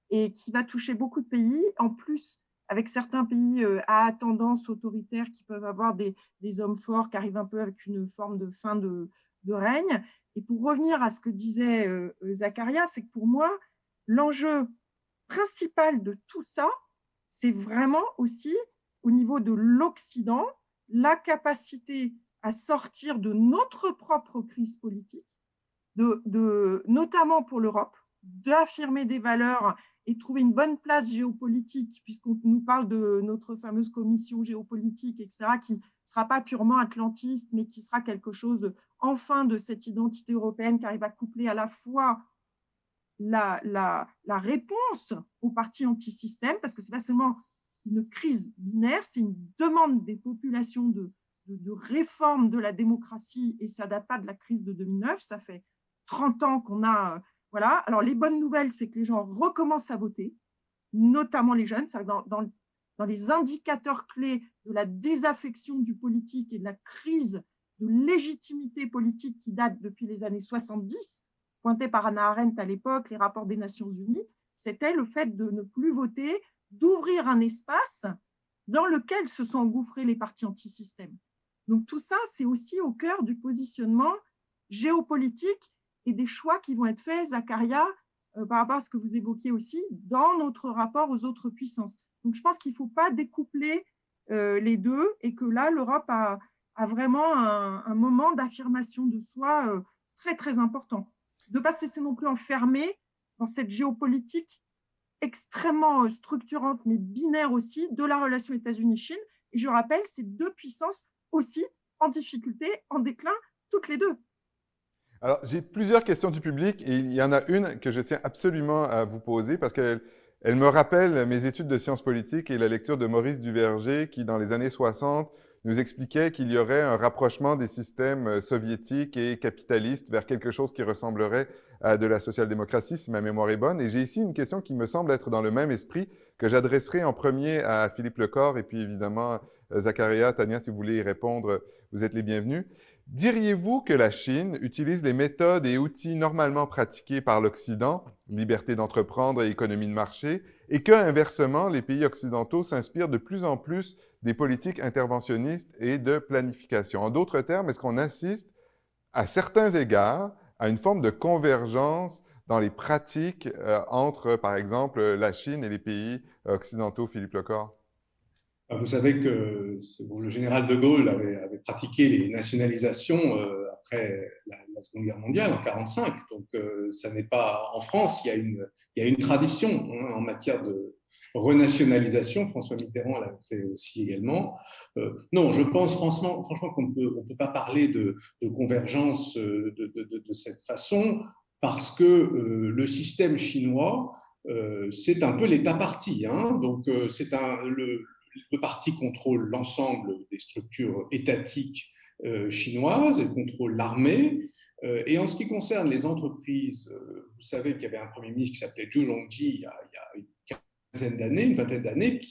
et qui va toucher beaucoup de pays. En plus, avec certains pays à tendance autoritaire qui peuvent avoir des hommes forts qui arrivent un peu avec une forme de fin de règne. Et pour revenir à ce que disait Zakaria, c'est que pour moi, l'enjeu principal de tout ça, c'est vraiment aussi au niveau de l'Occident, la capacité à sortir de notre propre crise politique, notamment pour l'Europe, d'affirmer des valeurs et trouver une bonne place géopolitique, puisqu'on nous parle de notre fameuse commission géopolitique, etc., qui ne sera pas purement atlantiste, mais qui sera quelque chose, enfin, de cette identité européenne qui arrive à coupler à la fois la réponse aux partis anti-système, parce que ce n'est pas seulement une crise binaire, c'est une demande des populations de réforme de la démocratie, et ça ne date pas de la crise de 2009, ça fait 30 ans qu'on a… Voilà. Alors, les bonnes nouvelles, c'est que les gens recommencent à voter, notamment les jeunes. Dans les indicateurs clés de la désaffection du politique et de la crise de légitimité politique qui date depuis les années 70, pointé par Hannah Arendt à l'époque, les rapports des Nations Unies, c'était le fait de ne plus voter, d'ouvrir un espace dans lequel se sont engouffrés les partis anti-système. Donc, tout ça, c'est aussi au cœur du positionnement géopolitique et des choix qui vont être faits, Zakaria, par rapport à ce que vous évoquiez aussi, dans notre rapport aux autres puissances. Donc, je pense qu'il ne faut pas découpler les deux et que là, l'Europe a vraiment un moment d'affirmation de soi très, très important. De ne pas se laisser non plus enfermer dans cette géopolitique extrêmement structurante, mais binaire aussi, de la relation États-Unis-Chine. Et je rappelle, c'est deux puissances aussi en difficulté, en déclin, toutes les deux. Alors, j'ai plusieurs questions du public et il y en a une que je tiens absolument à vous poser parce qu'elle me rappelle mes études de sciences politiques et la lecture de Maurice Duverger qui, dans les années 60, nous expliquait qu'il y aurait un rapprochement des systèmes soviétiques et capitalistes vers quelque chose qui ressemblerait à de la social-démocratie, si ma mémoire est bonne. Et j'ai ici une question qui me semble être dans le même esprit que j'adresserai en premier à Philippe Lecor et puis évidemment Zakaria, Tania, si vous voulez y répondre, vous êtes les bienvenus. Diriez-vous que la Chine utilise les méthodes et outils normalement pratiqués par l'Occident, liberté d'entreprendre et économie de marché, et que, inversement, les pays occidentaux s'inspirent de plus en plus des politiques interventionnistes et de planification? En d'autres termes, est-ce qu'on assiste, à certains égards, à une forme de convergence dans les pratiques entre, par exemple, la Chine et les pays occidentaux, Philippe Lecor? Vous savez que le général de Gaulle avait pratiqué les nationalisations après la Seconde Guerre mondiale en 1945. Donc, ça n'est pas en France. Il y a une tradition en matière de renationalisation. François Mitterrand l'a fait aussi également. Non, je pense franchement qu'on ne peut pas parler de convergence de cette façon parce que le système chinois, c'est un peu l'État parti. Donc, le parti contrôle l'ensemble des structures étatiques chinoises, il contrôle l'armée. Et en ce qui concerne les entreprises, vous savez qu'il y avait un premier ministre qui s'appelait Zhu Rongji il y a une vingtaine d'années,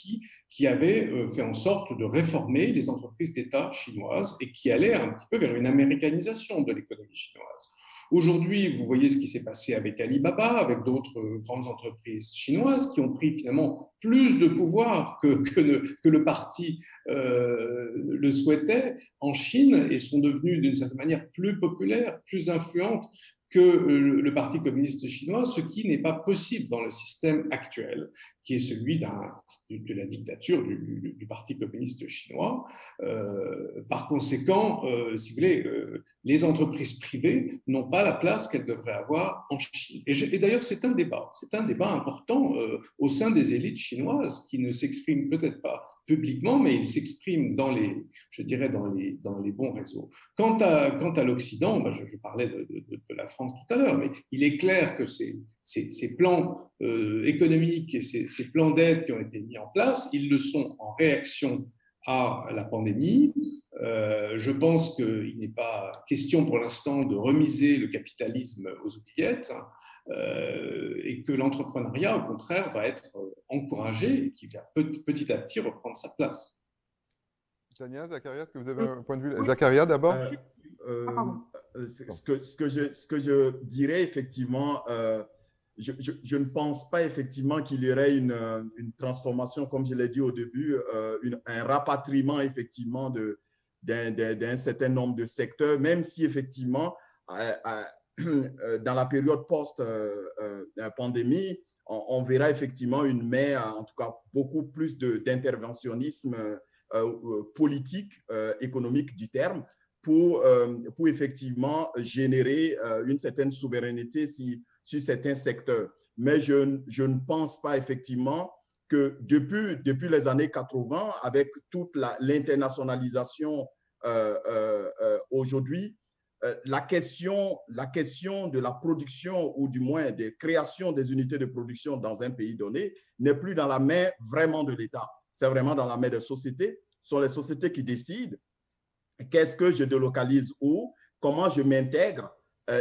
qui avait fait en sorte de réformer les entreprises d'État chinoises et qui allait un petit peu vers une américanisation de l'économie chinoise. Aujourd'hui, vous voyez ce qui s'est passé avec Alibaba, avec d'autres grandes entreprises chinoises qui ont pris finalement plus de pouvoir que le parti le souhaitait en Chine et sont devenues d'une certaine manière plus populaires, plus influentes que le Parti communiste chinois, ce qui n'est pas possible dans le système actuel, qui est celui de la dictature du Parti communiste chinois. Par conséquent, si vous voulez, les entreprises privées n'ont pas la place qu'elles devraient avoir en Chine. Et d'ailleurs, c'est un débat important au sein des élites chinoises qui ne s'expriment peut-être pas publiquement, mais ils s'expriment dans les bons réseaux. Quant à l'Occident, je parlais de la France tout à l'heure, mais il est clair que ces plans économiques et ces plans d'aide qui ont été mis en place, ils le sont en réaction à la pandémie. Je pense qu'il n'est pas question pour l'instant de remiser le capitalisme aux oubliettes. Et que l'entrepreneuriat, au contraire, va être encouragé et qui va petit à petit reprendre sa place. Tania, Zakaria, est-ce que vous avez un point de vue? Zakaria, d'abord. Ce que je dirais, effectivement, je ne pense pas, effectivement, qu'il y aurait une transformation, comme je l'ai dit au début, un rapatriement, effectivement, d'un certain nombre de secteurs, même si, effectivement, dans la période post-pandémie, on verra effectivement une mer, en tout cas beaucoup plus d'interventionnisme politique, économique du terme, pour effectivement générer une certaine souveraineté sur certains secteurs. Mais je ne pense pas effectivement que depuis les années 80, avec toute l'internationalisation aujourd'hui, la question de la production ou du moins des créations des unités de production dans un pays donné n'est plus dans la main vraiment de l'État. C'est vraiment dans la main des sociétés. Ce sont les sociétés qui décident qu'est-ce que je délocalise où, comment je m'intègre.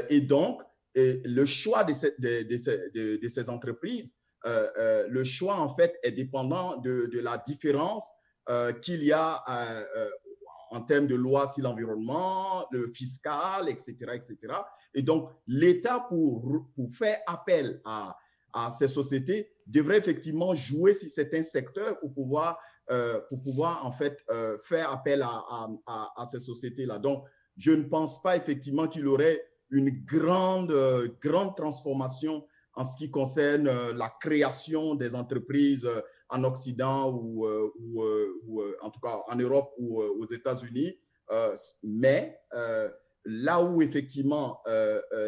Et donc, le choix de ces entreprises, le choix en fait est dépendant de la différence qu'il y a en termes de loi sur l'environnement, le fiscal, etc., etc. Et donc, l'État, pour faire appel à ces sociétés, devrait effectivement jouer sur certains secteurs pour pouvoir en fait, faire appel à ces sociétés-là. Donc, je ne pense pas effectivement qu'il y aurait une grande transformation en ce qui concerne la création des entreprises en Occident ou en tout cas en Europe ou aux États-Unis. Mais là où effectivement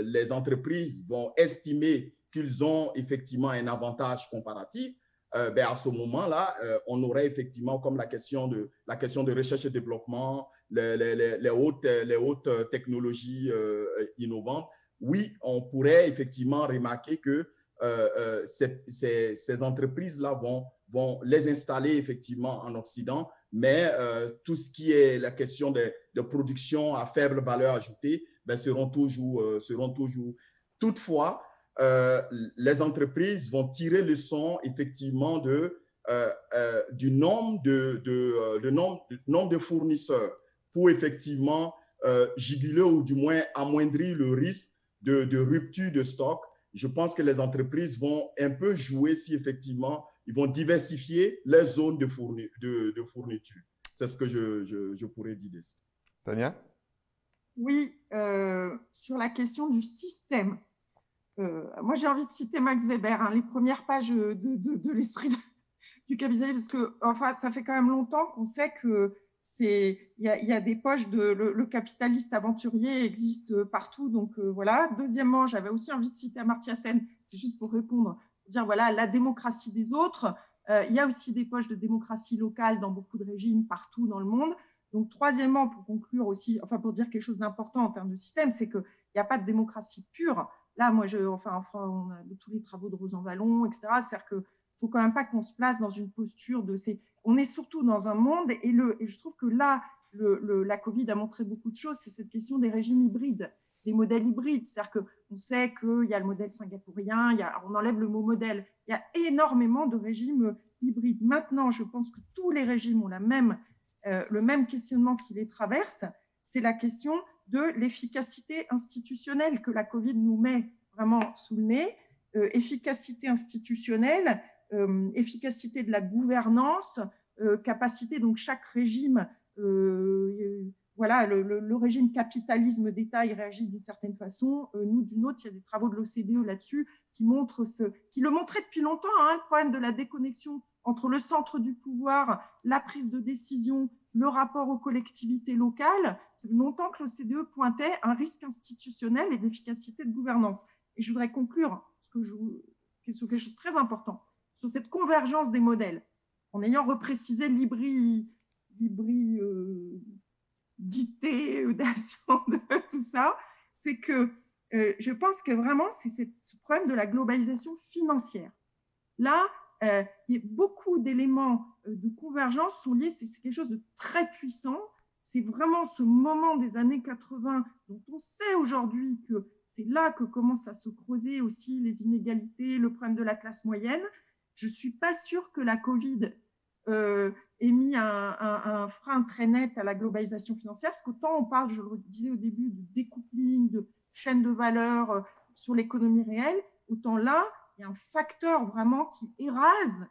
les entreprises vont estimer qu'ils ont effectivement un avantage comparatif, à ce moment-là, on aurait effectivement comme la question de recherche et développement, les hautes technologies innovantes. Oui, on pourrait effectivement remarquer que ces entreprises-là vont les installer effectivement en Occident, mais tout ce qui est la question de production à faible valeur ajoutée seront toujours. Toutefois, les entreprises vont tirer leçon effectivement du nombre de fournisseurs pour effectivement juguler ou du moins amoindrir le risque de rupture de stock. Je pense que les entreprises vont un peu jouer si effectivement ils vont diversifier les zones de fourniture. C'est ce que je pourrais dire de ça. Tania? Oui, sur la question du système. Moi, j'ai envie de citer Max Weber, hein, les premières pages de l'esprit du capitalisme, parce que enfin, ça fait quand même longtemps qu'on sait que il y a des poches le capitaliste aventurier existe partout, donc voilà. Deuxièmement, j'avais aussi envie de citer Amartya Sen, c'est juste pour répondre, pour dire voilà, la démocratie des autres. Il y a aussi des poches de démocratie locale dans beaucoup de régimes partout dans le monde. Donc, troisièmement, pour conclure aussi, enfin pour dire quelque chose d'important en termes de système, c'est qu'il n'y a pas de démocratie pure. Là, moi, on a tous les travaux de Rosan-Vallon, etc. C'est-à-dire qu'il ne faut quand même pas qu'on se place dans une posture on est surtout dans un monde, et je trouve que là, la Covid a montré beaucoup de choses, c'est cette question des régimes hybrides, des modèles hybrides. C'est-à-dire qu'on sait qu'il y a le modèle singapourien, on enlève le mot modèle. Il y a énormément de régimes hybrides. Maintenant, je pense que tous les régimes ont le même questionnement qui les traverse, c'est la question de l'efficacité institutionnelle que la Covid nous met vraiment sous le nez. Efficacité institutionnelle, efficacité de la gouvernance, capacité, donc chaque régime, voilà, le régime capitalisme d'État, il réagit d'une certaine façon, nous d'une autre. Il y a des travaux de l'OCDE là-dessus qui le montraient depuis longtemps, hein, le problème de la déconnexion entre le centre du pouvoir, la prise de décision, le rapport aux collectivités locales. Ça fait longtemps que l'OCDE pointait un risque institutionnel et d'efficacité de gouvernance. Et je voudrais conclure sur quelque chose de très important, sur cette convergence des modèles, en ayant reprécisé l'hybridité, de tout ça, c'est que je pense que vraiment, c'est ce problème de la globalisation financière. Là, il y a beaucoup d'éléments de convergence sont liés, c'est quelque chose de très puissant. C'est vraiment ce moment des années 80 dont on sait aujourd'hui que c'est là que commencent à se creuser aussi les inégalités, le problème de la classe moyenne. Je ne suis pas sûre que la Covid ait mis un frein très net à la globalisation financière, parce qu'autant on parle, je le disais au début, de découpling, de chaîne de valeur sur l'économie réelle, autant là, il y a un facteur vraiment qui érase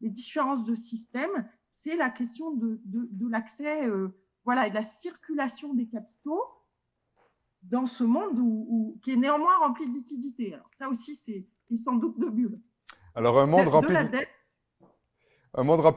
les différences de système, c'est la question de l'accès voilà, et de la circulation des capitaux dans ce monde qui est néanmoins rempli de liquidités. Alors ça aussi, c'est sans doute de bulle. Alors, un monde rempli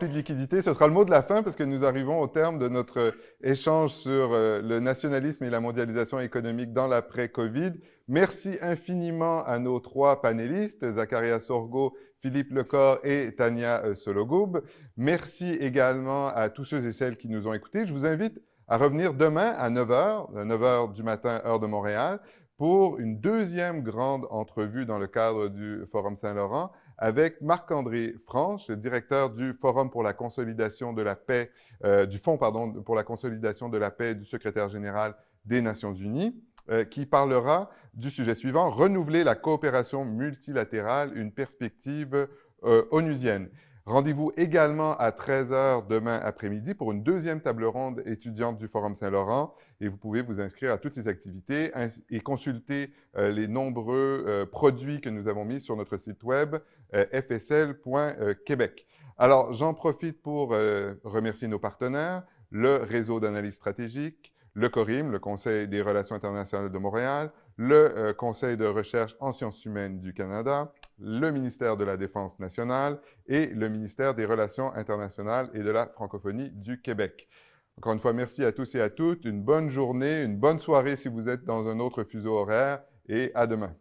de liquidités, ce sera le mot de la fin parce que nous arrivons au terme de notre échange sur le nationalisme et la mondialisation économique dans l'après-Covid. Merci infiniment à nos trois panélistes, Zakaria Sorgo, Philippe Lecor et Tania Sologoub. Merci également à tous ceux et celles qui nous ont écoutés. Je vous invite à revenir demain à 9h du matin, heure de Montréal, pour une deuxième grande entrevue dans le cadre du Forum Saint-Laurent avec Marc-André Franche, le directeur du Forum pour la consolidation de la paix, du Fonds pour la consolidation de la paix du secrétaire général des Nations Unies, qui parlera du sujet suivant, renouveler la coopération multilatérale, une perspective onusienne. Rendez-vous également à 13h demain après-midi pour une deuxième table ronde étudiante du Forum Saint-Laurent. Et vous pouvez vous inscrire à toutes ces activités et consulter les nombreux produits que nous avons mis sur notre site web fsl.québec. Alors, j'en profite pour remercier nos partenaires, le Réseau d'analyse stratégique, le CORIM, le Conseil des relations internationales de Montréal, le Conseil de recherche en sciences humaines du Canada, le ministère de la Défense nationale et le ministère des Relations internationales et de la francophonie du Québec. Encore une fois, merci à tous et à toutes. Une bonne journée, une bonne soirée si vous êtes dans un autre fuseau horaire et à demain.